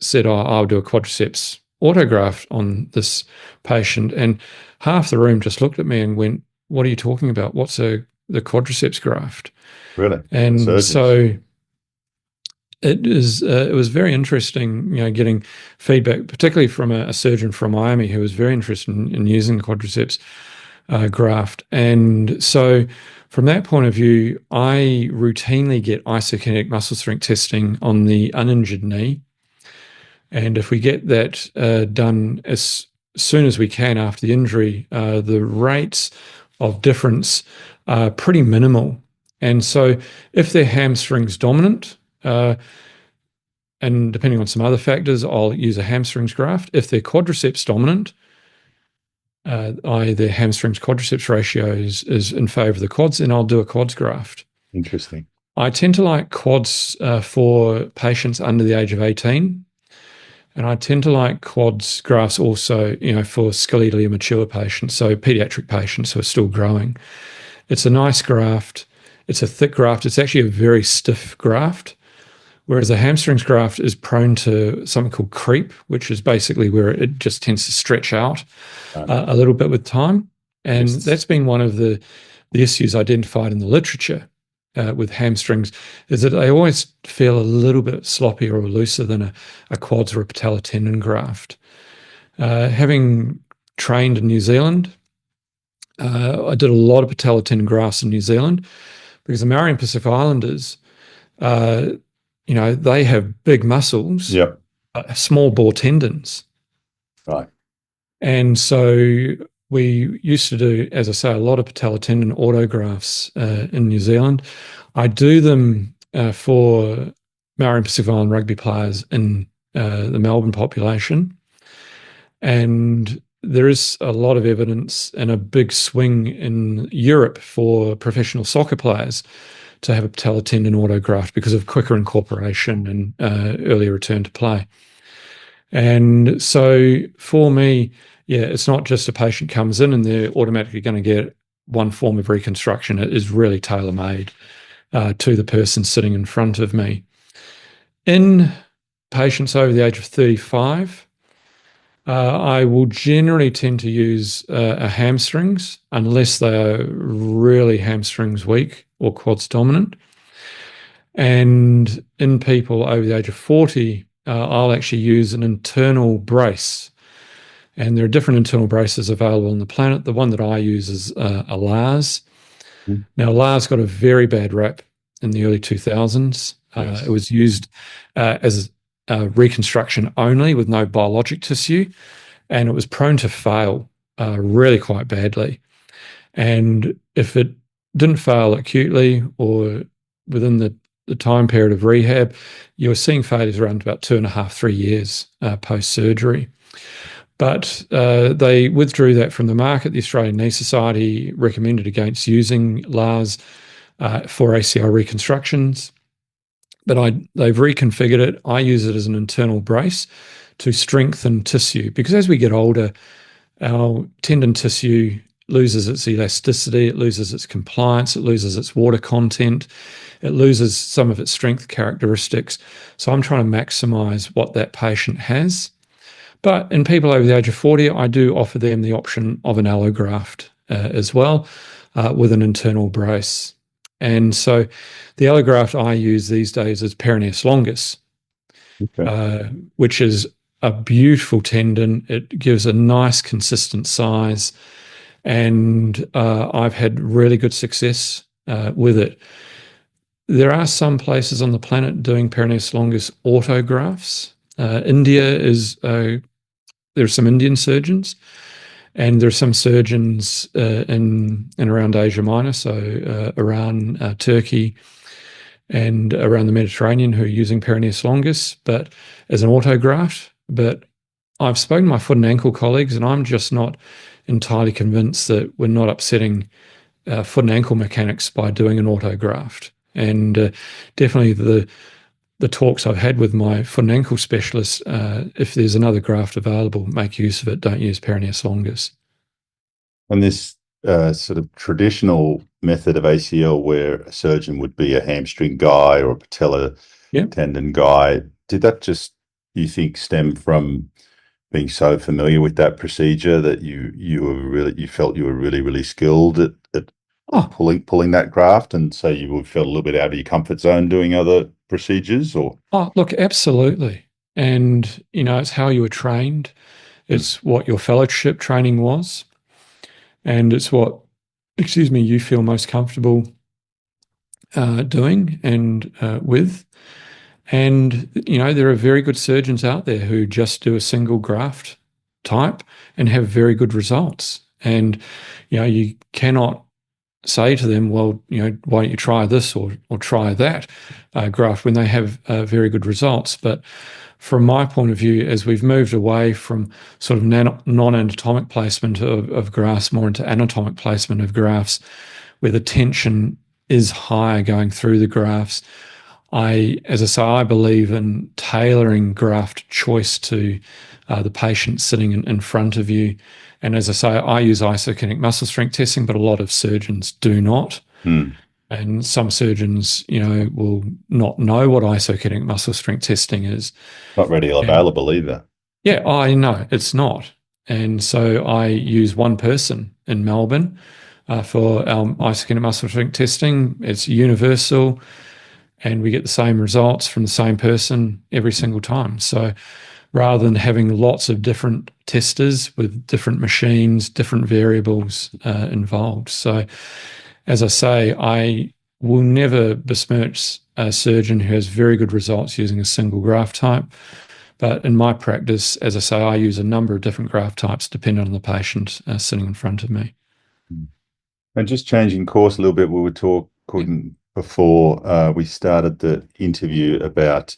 said, oh, I'll do a quadriceps autograft on this patient. And half the room just looked at me and went, what are you talking about? What's the quadriceps graft? Really? And Surgeons. so it was very interesting, getting feedback, particularly from a surgeon from Miami who was very interested in using the quadriceps graft. And so from that point of view, I routinely get isokinetic muscle strength testing on the uninjured knee. And if we get that done as soon as we can after the injury, the rates of difference are pretty minimal. And so if they're hamstrings dominant, and depending on some other factors, I'll use a hamstrings graft. If they're quadriceps dominant, their hamstrings quadriceps ratio is in favor of the quads, and I'll do a quads graft. Interesting. I tend to like quads for patients under the age of 18. And I tend to like quads grafts also, for skeletally immature patients, so pediatric patients who are still growing. It's a nice graft. It's a thick graft. It's actually a very stiff graft, whereas a hamstrings graft is prone to something called creep, which is basically where it just tends to stretch out a little bit with time. And Yes. that's been one of the issues identified in the literature with hamstrings, is that they always feel a little bit sloppier or looser than a quads or a patella tendon graft. Having trained in New Zealand, I did a lot of patella tendon grafts in New Zealand because the Maori and Pacific Islanders, uh, they have big muscles, Yep. small bore tendons. Right. And so we used to do, as I say, a lot of patella tendon autografts in New Zealand. I do them for Maori and Pacific Island rugby players in the Melbourne population. And there is a lot of evidence and a big swing in Europe for professional soccer players to have a patella tendon autograft because of quicker incorporation and earlier return to play. And so for me, yeah, it's not just a patient comes in and they're automatically going to get one form of reconstruction. It is really tailor-made to the person sitting in front of me. In patients over the age of 35, I will generally tend to use a hamstrings unless they are really hamstrings weak or quads dominant. And in people over the age of 40, I'll actually use an internal brace. And there are different internal braces available on the planet. The one that I use is a LARS. Mm. Now, LARS got a very bad rap in the early 2000s. Yes. It was used as reconstruction only with no biologic tissue, and it was prone to fail really quite badly. And if it didn't fail acutely or within the time period of rehab, you were seeing failures around about 2.5, 3 years post-surgery. But they withdrew that from the market. The Australian Knee Society recommended against using LARS for ACL reconstructions. But they've reconfigured it. I use it as an internal brace to strengthen tissue because as we get older, our tendon tissue loses its elasticity, it loses its compliance, it loses its water content, it loses some of its strength characteristics. So I'm trying to maximize what that patient has. But in people over the age of 40, I do offer them the option of an allograft as well with an internal brace. And so the allograft I use these days is peroneus longus, which is a beautiful tendon. It gives a nice consistent size, and I've had really good success with it. There are some places on the planet doing peroneus longus autografts. India is there are some Indian surgeons, and there are some surgeons in and around Asia Minor, so Iran, Turkey, and around the Mediterranean who are using peroneus longus, but as an autograft. But I've spoken to my foot and ankle colleagues, and I'm just not entirely convinced that we're not upsetting foot and ankle mechanics by doing an autograft. And definitely the talks I've had with my foot and ankle specialists, if there's another graft available, make use of it. Don't use peroneus longus. And this sort of traditional method of ACL where a surgeon would be a hamstring guy or a patella tendon guy, did that just, you think, stem from being so familiar with that procedure that you felt you were really skilled at pulling that graft, and so you felt a little bit out of your comfort zone doing other procedures? Or look, absolutely. And it's how you were trained, it's what your fellowship training was, and it's what you feel most comfortable doing and with. And there are very good surgeons out there who just do a single graft type and have very good results. And you cannot say to them, well, why don't you try this or try that graft when they have very good results. But from my point of view, as we've moved away from sort of non-anatomic placement of grafts more into anatomic placement of grafts, where the tension is higher going through the grafts, as I say, I believe in tailoring graft choice to the patient sitting in front of you. And as I say, I use isokinetic muscle strength testing, but a lot of surgeons do not. And some surgeons, will not know what isokinetic muscle strength testing is. Not readily available either. Yeah, I know it's not. And so I use one person in Melbourne for our isokinetic muscle strength testing. It's universal, and we get the same results from the same person every single time. So rather than having lots of different testers with different machines, different variables involved. So, as I say, I will never besmirch a surgeon who has very good results using a single graft type. But in my practice, as I say, I use a number of different graft types depending on the patient sitting in front of me. And just changing course a little bit, we were talking before we started the interview about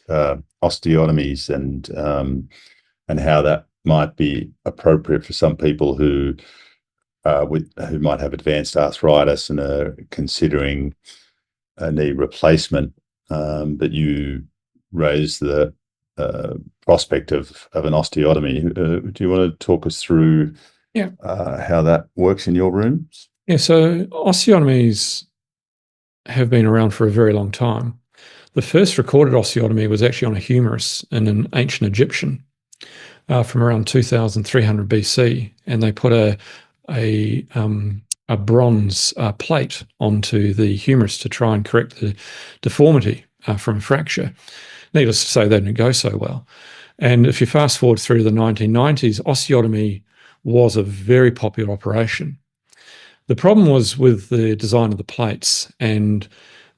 osteotomies and how that might be appropriate for some people who might have advanced arthritis and are considering a knee replacement. But you raised the prospect of an osteotomy. Do you want to talk us through how that works in your rooms? Yeah, so osteotomies have been around for a very long time. The first recorded osteotomy was actually on a humerus in an ancient Egyptian from around 2300 BC, and they put a bronze plate onto the humerus to try and correct the deformity from a fracture. Needless to say, that didn't go so well. And if you fast forward through the 1990s, osteotomy was a very popular operation. The problem was with the design of the plates and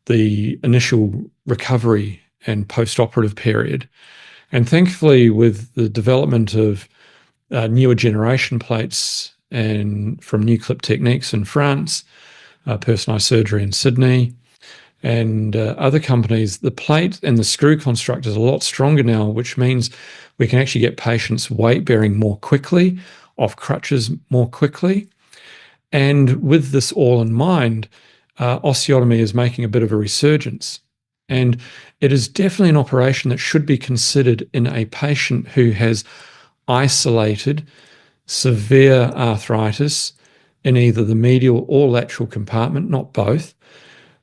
the initial recovery and post-operative period. And thankfully, with the development of newer generation plates and from new clip techniques in France, personalised surgery in Sydney, and other companies, the plate and the screw construct is a lot stronger now, which means we can actually get patients weight bearing more quickly, off crutches more quickly. And with this all in mind, osteotomy is making a bit of a resurgence. And it is definitely an operation that should be considered in a patient who has isolated severe arthritis in either the medial or lateral compartment, not both,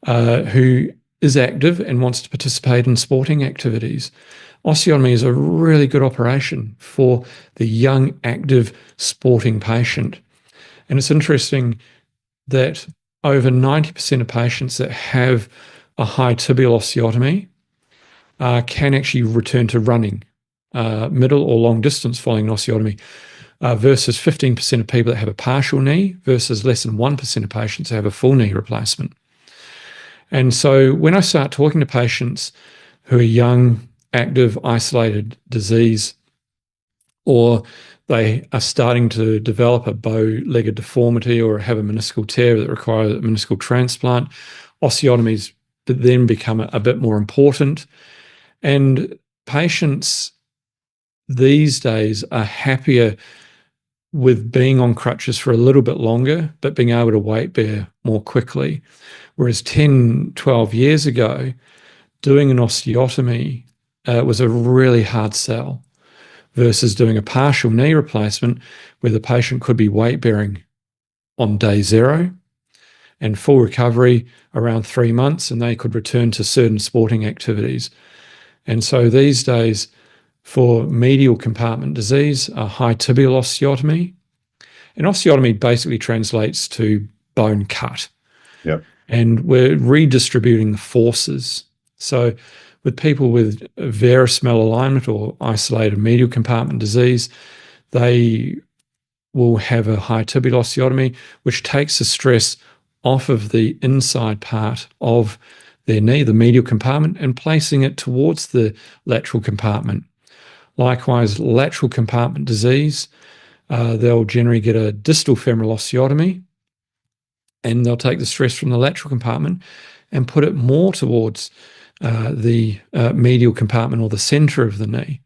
who is active and wants to participate in sporting activities. Osteotomy is a really good operation for the young, active, sporting patient. And it's interesting that over 90% of patients that have a high tibial osteotomy can actually return to running, middle or long distance following an osteotomy, versus 15% of people that have a partial knee versus less than 1% of patients that have a full knee replacement. And so when I start talking to patients who are young, active, isolated disease, or they are starting to develop a bow-legged deformity or have a meniscal tear that requires a meniscal transplant, osteotomies then become a bit more important. And patients these days are happier with being on crutches for a little bit longer, but being able to weight bear more quickly. Whereas 10, 12 years ago, doing an osteotomy was a really hard sell, versus doing a partial knee replacement where the patient could be weight bearing on day 0 and full recovery around 3 months, and they could return to certain sporting activities. And so these days, for medial compartment disease, a high tibial osteotomy, and osteotomy basically translates to bone cut. Yep. And we're redistributing the forces. So with people with varus malalignment or isolated medial compartment disease, they will have a high tibial osteotomy, which takes the stress off of the inside part of their knee, the medial compartment, and placing it towards the lateral compartment. Likewise, lateral compartment disease, they'll generally get a distal femoral osteotomy, and they'll take the stress from the lateral compartment and put it more towards the medial compartment or the center of the knee.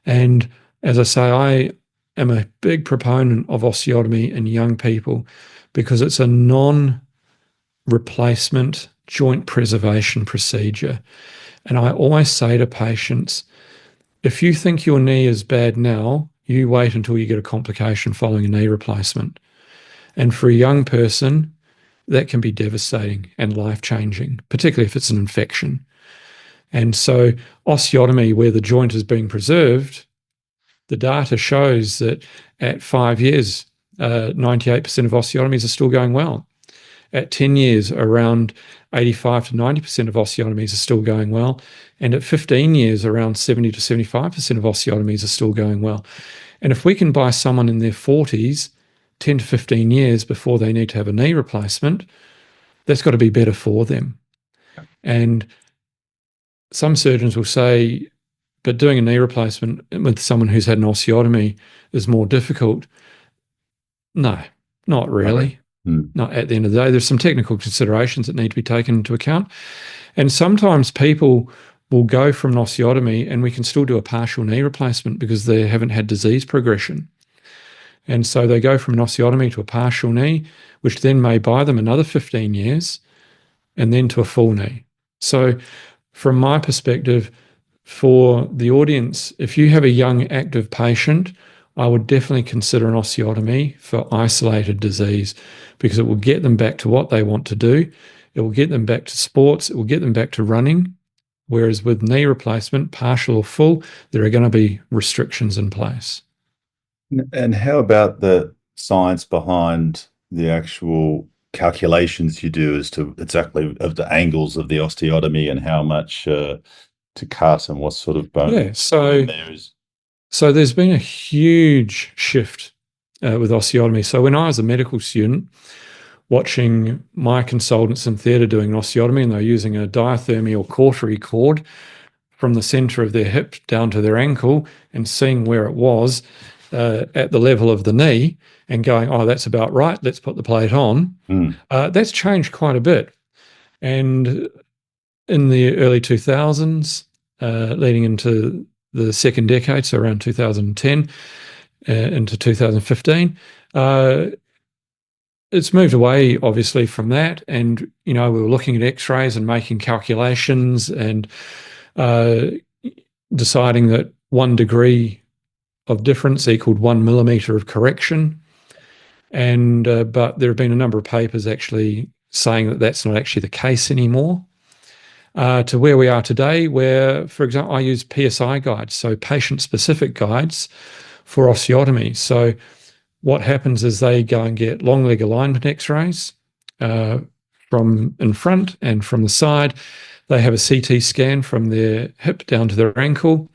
And as I say, I am a big proponent of osteotomy in young people because it's a non-replacement joint preservation procedure. And I always say to patients, if you think your knee is bad now, you wait until you get a complication following a knee replacement. And for a young person, that can be devastating and life-changing, particularly if it's an infection. And so osteotomy, where the joint is being preserved, the data shows that at 5 years, 98% of osteotomies are still going well. At 10 years, around 85 to 90% of osteotomies are still going well. And at 15 years, around 70 to 75% of osteotomies are still going well. And if we can buy someone in their 40s 10 to 15 years before they need to have a knee replacement, that's got to be better for them. And some surgeons will say, but doing a knee replacement with someone who's had an osteotomy is more difficult. No, not really. Not at the end of the day. There's some technical considerations that need to be taken into account. And sometimes people will go from an osteotomy and we can still do a partial knee replacement because they haven't had disease progression. And so they go from an osteotomy to a partial knee, which then may buy them another 15 years, and then to a full knee. So from my perspective, for the audience, if you have a young active patient, I would definitely consider an osteotomy for isolated disease because it will get them back to what they want to do. It will get them back to sports. It will get them back to running. Whereas with knee replacement, partial or full, there are going to be restrictions in place. And how about the science behind the actual calculations you do as to exactly of the angles of the osteotomy and how much to cut and what sort of bone there is? So there's been a huge shift with osteotomy. So when I was a medical student, watching my consultants in theatre doing an osteotomy, and they were using a diathermy or cautery cord from the centre of their hip down to their ankle and seeing where it was at the level of the knee and going, oh, that's about right, let's put the plate on. That's changed quite a bit. And in the early 2000s, leading into the second decade, so around 2010 into 2015, it's moved away, obviously, from that. And, we were looking at x-rays and making calculations and deciding that 1 degree of difference equaled 1 millimetre of correction. And but there have been a number of papers actually saying that that's not actually the case anymore. To where we are today, where, for example, I use PSI guides, so patient-specific guides for osteotomy. So what happens is they go and get long leg alignment x-rays from in front and from the side. They have a CT scan from their hip down to their ankle.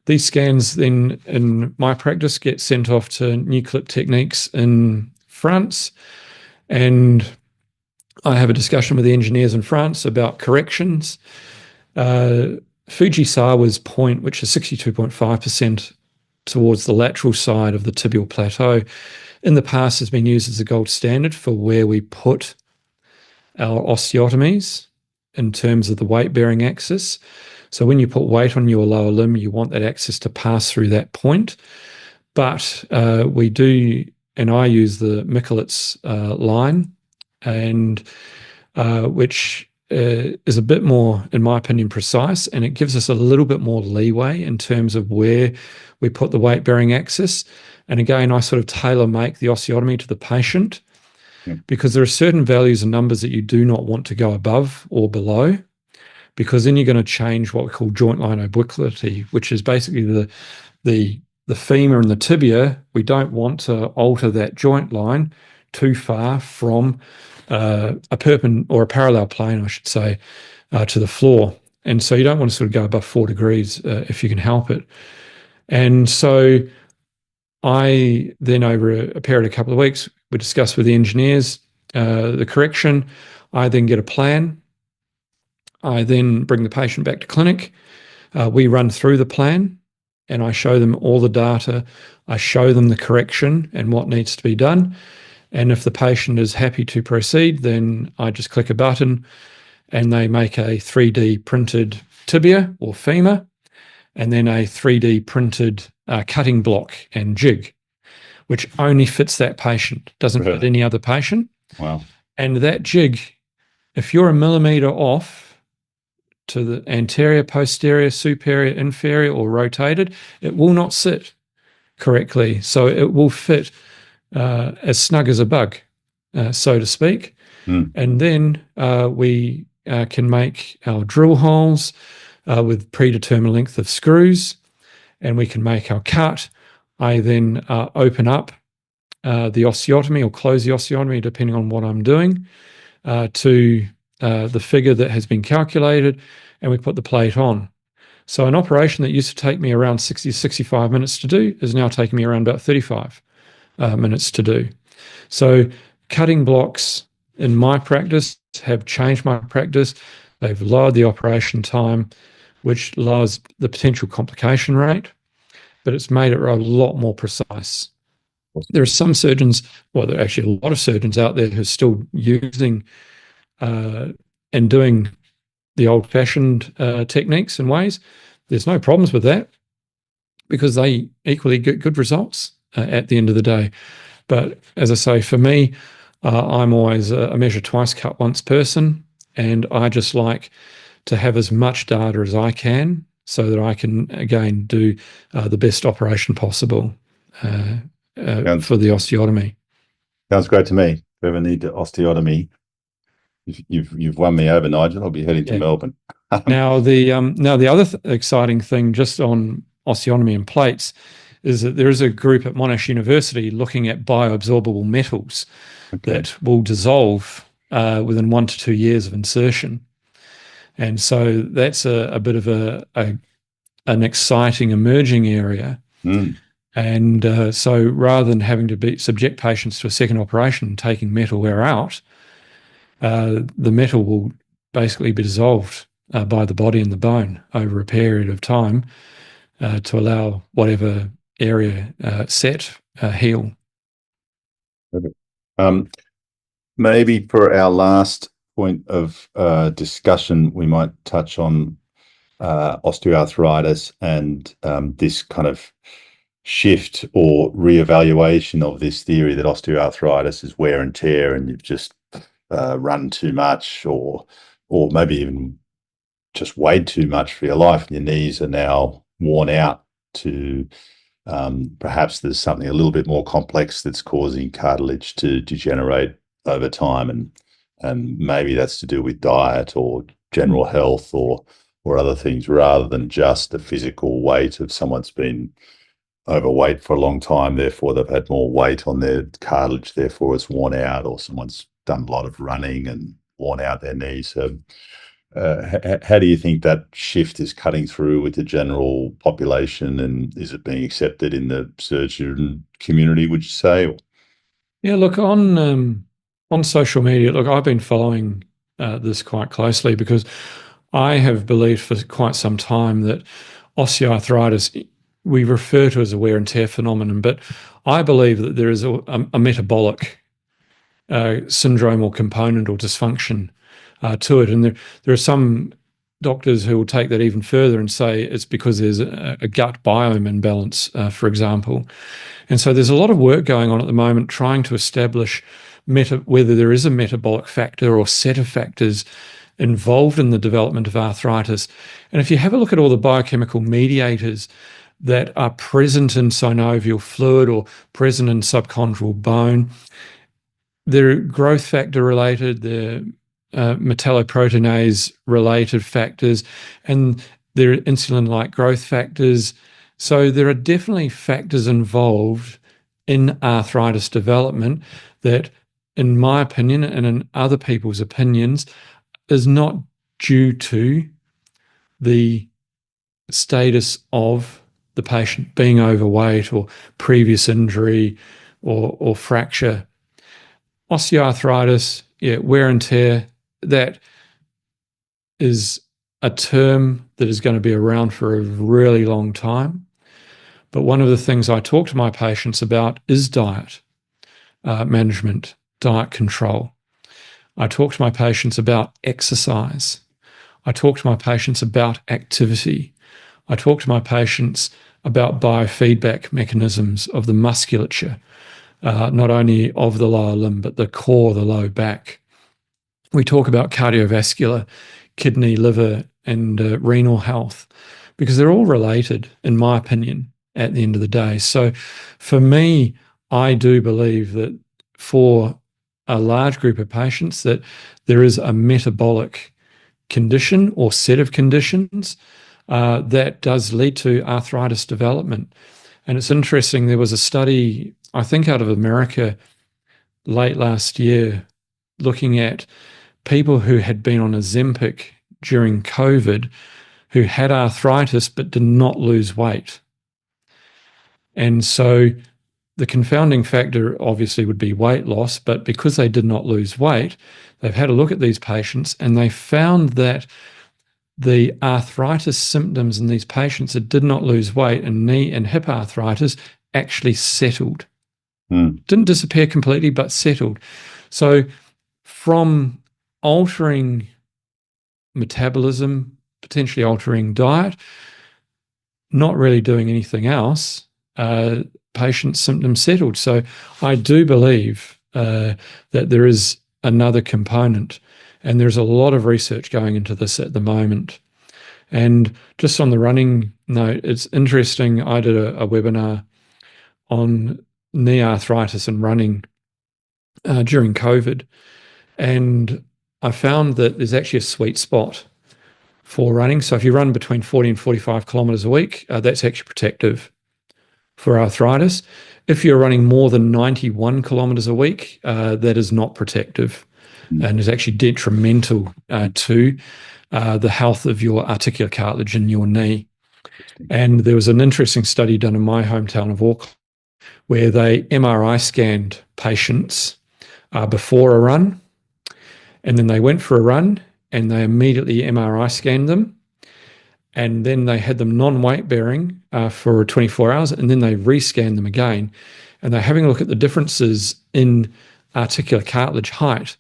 These scans then, in my practice, get sent off to New Clip Techniques in France, and I have a discussion with the engineers in France about corrections. Fujisawa's point, which is 62.5% towards the lateral side of the tibial plateau, in the past has been used as the gold standard for where we put our osteotomies in terms of the weight-bearing axis. So when you put weight on your lower limb, you want that axis to pass through that point. But we do, and I use the Michelitz line, and which is a bit more, in my opinion, precise, and it gives us a little bit more leeway in terms of where we put the weight-bearing axis. And again, I sort of tailor-make the osteotomy to the patient because there are certain values and numbers that you do not want to go above or below, because then you're going to change what we call joint line obliquity, which is basically the femur and the tibia. We don't want to alter that joint line too far from a parallel plane, I should say, to the floor. And so you don't want to sort of go above 4 degrees if you can help it. And so I then, over a period of a couple of weeks, we discuss with the engineers the correction. I then get a plan. I then bring the patient back to clinic. We run through the plan and I show them all the data. I show them the correction and what needs to be done. And if the patient is happy to proceed, then I just click a button and they make a 3D printed tibia or femur, and then a 3D printed cutting block and jig, which only fits that patient, doesn't fit any other patient. Wow. And that jig, if you're a millimetre off to the anterior, posterior, superior, inferior, or rotated, it will not sit correctly. So it will fit as snug as a bug, so to speak. And then we can make our drill holes with predetermined length of screws, and we can make our cut. I then open up the osteotomy or close the osteotomy depending on what I'm doing. to the figure that has been calculated, and we put the plate on. So an operation that used to take me around 60 to 65 minutes to do is now taking me around about 35 minutes to do. So cutting blocks in my practice have changed my practice. They've lowered the operation time, which lowers the potential complication rate, but it's made it a lot more precise. There are some surgeons, well, there are actually a lot of surgeons out there who are still using and doing the old-fashioned techniques and ways. There's no problems with that because they equally get good results at the end of the day. But as I say, for me, I'm always a measure twice, cut once person, and I just like to have as much data as I can so that I can, again, do the best operation possible for the osteotomy. Sounds great to me. If you ever need osteotomy, you've won me over, Nigel. I'll be heading to Melbourne. Now the other exciting thing just on osteotomy and plates is that there is a group at Monash University looking at bioabsorbable metals that will dissolve within 1 to 2 years of insertion. And so that's a bit of an exciting emerging area. And so rather than having to subject patients to a second operation and taking metal wear out, the metal will basically be dissolved by the body and the bone over a period of time to allow whatever area set heal. Maybe for our last point of discussion, we might touch on osteoarthritis and this kind of shift or reevaluation of this theory that osteoarthritis is wear and tear and you've just run too much or maybe even just weighed too much for your life and your knees are now worn out to perhaps there's something a little bit more complex that's causing cartilage to degenerate over time and maybe that's to do with diet or general health or other things rather than just the physical weight of someone's been overweight for a long time, therefore they've had more weight on their cartilage, therefore it's worn out, or someone's done a lot of running and worn out their knees. So how do you think that shift is cutting through with the general population, and is it being accepted in the surgeon community, would you say? Yeah, look, on social media, look, I've been following this quite closely because I have believed for quite some time that osteoarthritis, we refer to as a wear and tear phenomenon, but I believe that there is a metabolic syndrome or component or dysfunction to it. And there are some doctors who will take that even further and say it's because there's a gut biome imbalance, for example. And so there's a lot of work going on at the moment trying to establish whether there is a metabolic factor or set of factors involved in the development of arthritis. And if you have a look at all the biochemical mediators that are present in synovial fluid or present in subchondral bone, they're growth factor related, they're metalloproteinase related factors, and they're insulin-like growth factors. So there are definitely factors involved in arthritis development that, in my opinion and in other people's opinions, is not due to the status of the patient being overweight or previous injury or fracture. Osteoarthritis, wear and tear, that is a term that is going to be around for a really long time. But one of the things I talk to my patients about is diet management, diet control. I talk to my patients about exercise. I talk to my patients about activity. I talk to my patients about biofeedback mechanisms of the musculature, not only of the lower limb, but the core, the low back. We talk about cardiovascular, kidney, liver, and renal health, because they're all related, in my opinion, at the end of the day. So for me, I do believe that for a large group of patients that there is a metabolic condition or set of conditions that does lead to arthritis development. And it's interesting, there was a study, I think out of America late last year, looking at people who had been on Ozempic during COVID who had arthritis but did not lose weight. And so the confounding factor obviously would be weight loss, but because they did not lose weight, they've had a look at these patients and they found that the arthritis symptoms in these patients that did not lose weight and knee and hip arthritis actually settled. Didn't disappear completely, but settled. So from altering metabolism, potentially altering diet, not really doing anything else, patient symptoms settled. So I do believe that there is another component, and there's a lot of research going into this at the moment. And just on the running note, it's interesting. I did a webinar on knee arthritis and running during COVID, and I found that there's actually a sweet spot for running. So if you run between 40 and 45 kilometers a week, that's actually protective for arthritis. If you're running more than 91 kilometers a week, that is not protective and is actually detrimental to the health of your articular cartilage in your knee. And there was an interesting study done in my hometown of Auckland where they MRI scanned patients before a run, and then they went for a run and they immediately MRI scanned them, and then they had them non-weight bearing for 24 hours, and then they rescanned them again, and they're having a look at the differences in articular cartilage height,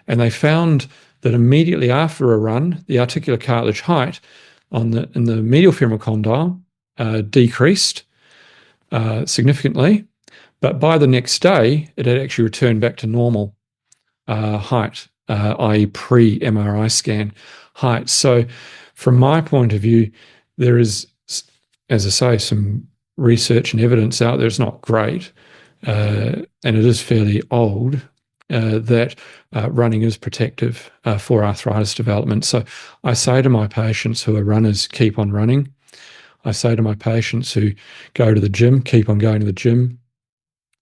and they found that immediately after a run, the articular cartilage height in the medial femoral condyle decreased significantly, but by the next day, it had actually returned back to normal height, i.e. pre-MRI scan height. So from my point of view, there is, as I say, some research and evidence out there. It's not great, and it is fairly old, that running is protective for arthritis development. So I say to my patients who are runners, keep on running. I say to my patients who go to the gym, keep on going to the gym.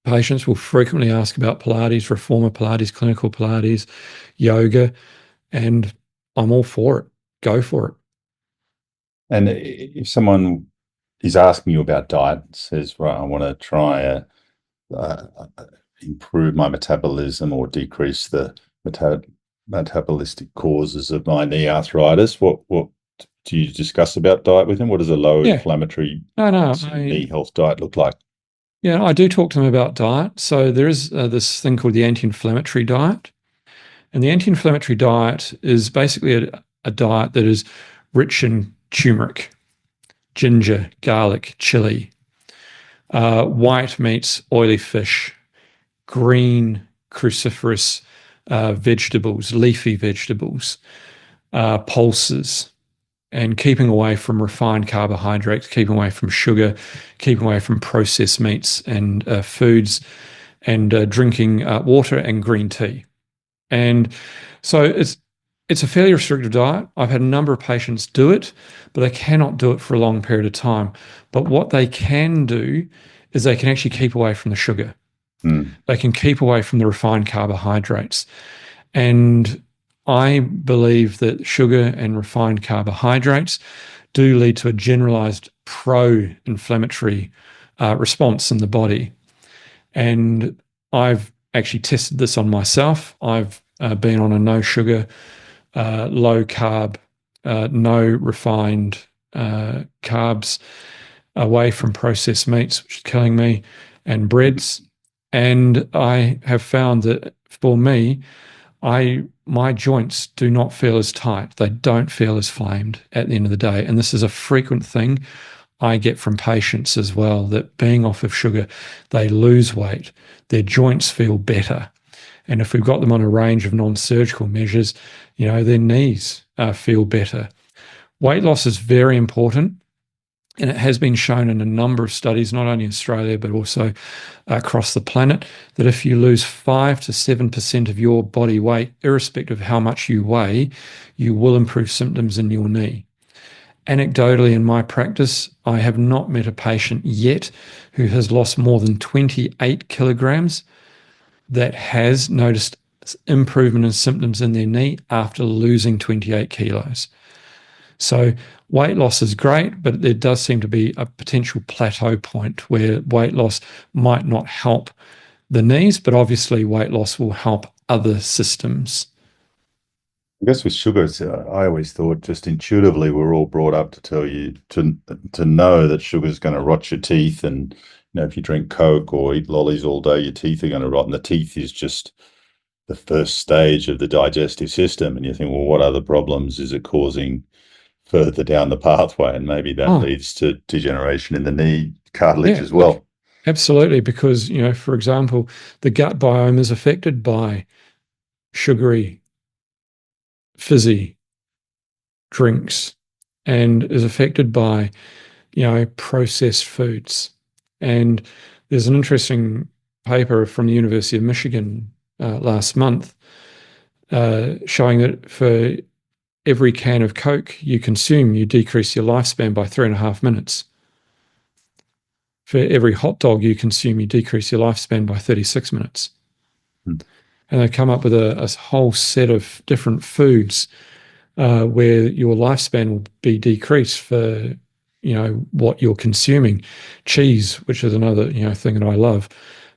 Patients will frequently ask about Pilates, reformer Pilates, clinical Pilates, yoga, and I'm all for it. Go for it. And if someone is asking you about diet, says, right, I want to try improve my metabolism or decrease the metabolistic causes of my knee arthritis, what do you discuss about diet with them? What does a low inflammatory knee health diet look like? Yeah, I do talk to them about diet. So there is this thing called the anti-inflammatory diet. And the anti-inflammatory diet is basically a diet that is rich in turmeric, ginger, garlic, chili, white meats, oily fish, green cruciferous vegetables, leafy vegetables, pulses, and keeping away from refined carbohydrates, keeping away from sugar, keeping away from processed meats and foods, and drinking water and green tea. And so it's a fairly restrictive diet. I've had a number of patients do it, but they cannot do it for a long period of time. But what they can do is they can actually keep away from the sugar. They can keep away from the refined carbohydrates. And I believe that sugar and refined carbohydrates do lead to a generalized pro-inflammatory response in the body. And I've actually tested this on myself. I've been on a no sugar, low carb, no refined carbs, away from processed meats, which is killing me, and breads. And I have found that for me, my joints do not feel as tight. They don't feel as flamed at the end of the day. And this is a frequent thing I get from patients as well, that being off of sugar, they lose weight, their joints feel better. And if we've got them on a range of non-surgical measures, their knees feel better. Weight loss is very important. And it has been shown in a number of studies, not only in Australia, but also across the planet, that if you lose 5 to 7% of your body weight, irrespective of how much you weigh, you will improve symptoms in your knee. Anecdotally, in my practice, I have not met a patient yet who has lost more than 28 kilograms that has noticed improvement in symptoms in their knee after losing 28 kilos. So weight loss is great, but there does seem to be a potential plateau point where weight loss might not help the knees, but obviously weight loss will help other systems. I guess with sugars, I always thought just intuitively we're all brought up to tell you to know that sugar is going to rot your teeth, and if you drink Coke or eat lollies all day, your teeth are going to rot, and the teeth is just the first stage of the digestive system. And you think, well, what other problems is it causing further down the pathway? And maybe that leads to degeneration in the knee cartilage as well. Absolutely, because, for example, the gut biome is affected by sugary, fizzy drinks and is affected by, processed foods. And there's an interesting paper from the University of Michigan last month showing that for every can of Coke you consume, you decrease your lifespan by 3.5 minutes. For every hot dog you consume, you decrease your lifespan by 36 minutes. And they come up with a whole set of different foods where your lifespan will be decreased for, what you're consuming. Cheese, which is another, thing that I love.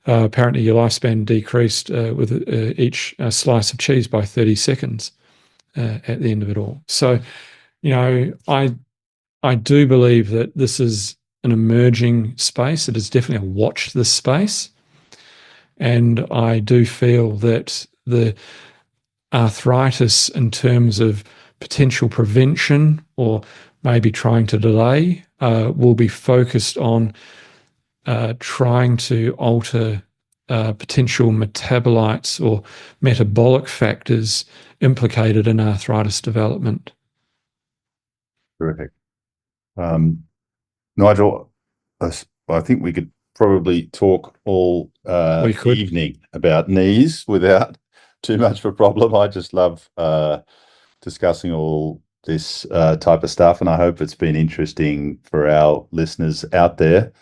Apparently your lifespan decreased with each slice of cheese by 30 seconds at the end of it all. So, I do believe that this is an emerging space. It is definitely a watch this space. And I do feel that the arthritis in terms of potential prevention or maybe trying to delay will be focused on trying to alter potential metabolites or metabolic factors implicated in arthritis development. Terrific. Nigel, I think we could probably talk all evening about knees without too much of a problem. I just love discussing all this type of stuff, and I hope it's been interesting for our listeners out there.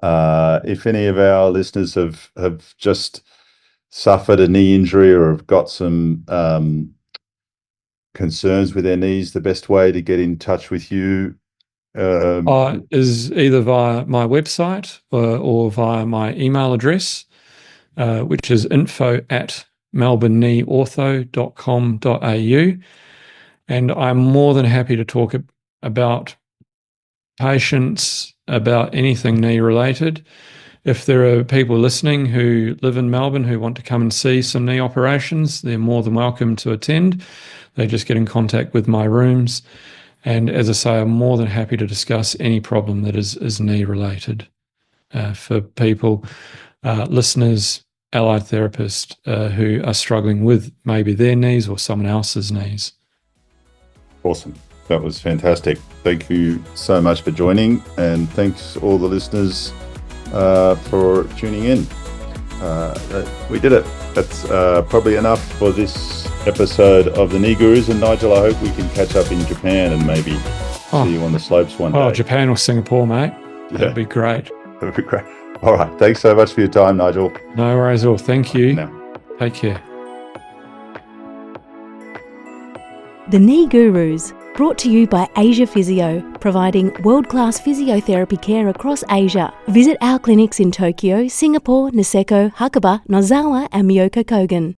If any of our listeners have just suffered a knee injury or have got some concerns with their knees, the best way to get in touch with you is either via my website or via my email address, which is info@melbournekneeortho.com.au. And I'm more than happy to talk about patients, about anything knee related. If there are people listening who live in Melbourne who want to come and see some knee operations, they're more than welcome to attend. They just get in contact with my rooms. And as I say, I'm more than happy to discuss any problem that is knee related for people, listeners, allied therapists who are struggling with maybe their knees or someone else's knees. Awesome. That was fantastic. Thank you so much for joining, and thanks all the listeners for tuning in. We did it. That's probably enough for this episode of the Knee Gurus. And Nigel, I hope we can catch up in Japan and maybe see you on the slopes one day. Oh, Japan or Singapore, mate. That'd be great. That'd be great. All right. Thanks so much for your time, Nigel. No worries at all. Thank you. Take care. The Knee Gurus, brought to you by Asia Physio, providing world-class physiotherapy care across Asia. Visit our clinics in Tokyo, Singapore, Niseko, Hakuba, Nozawa and Myokokogen.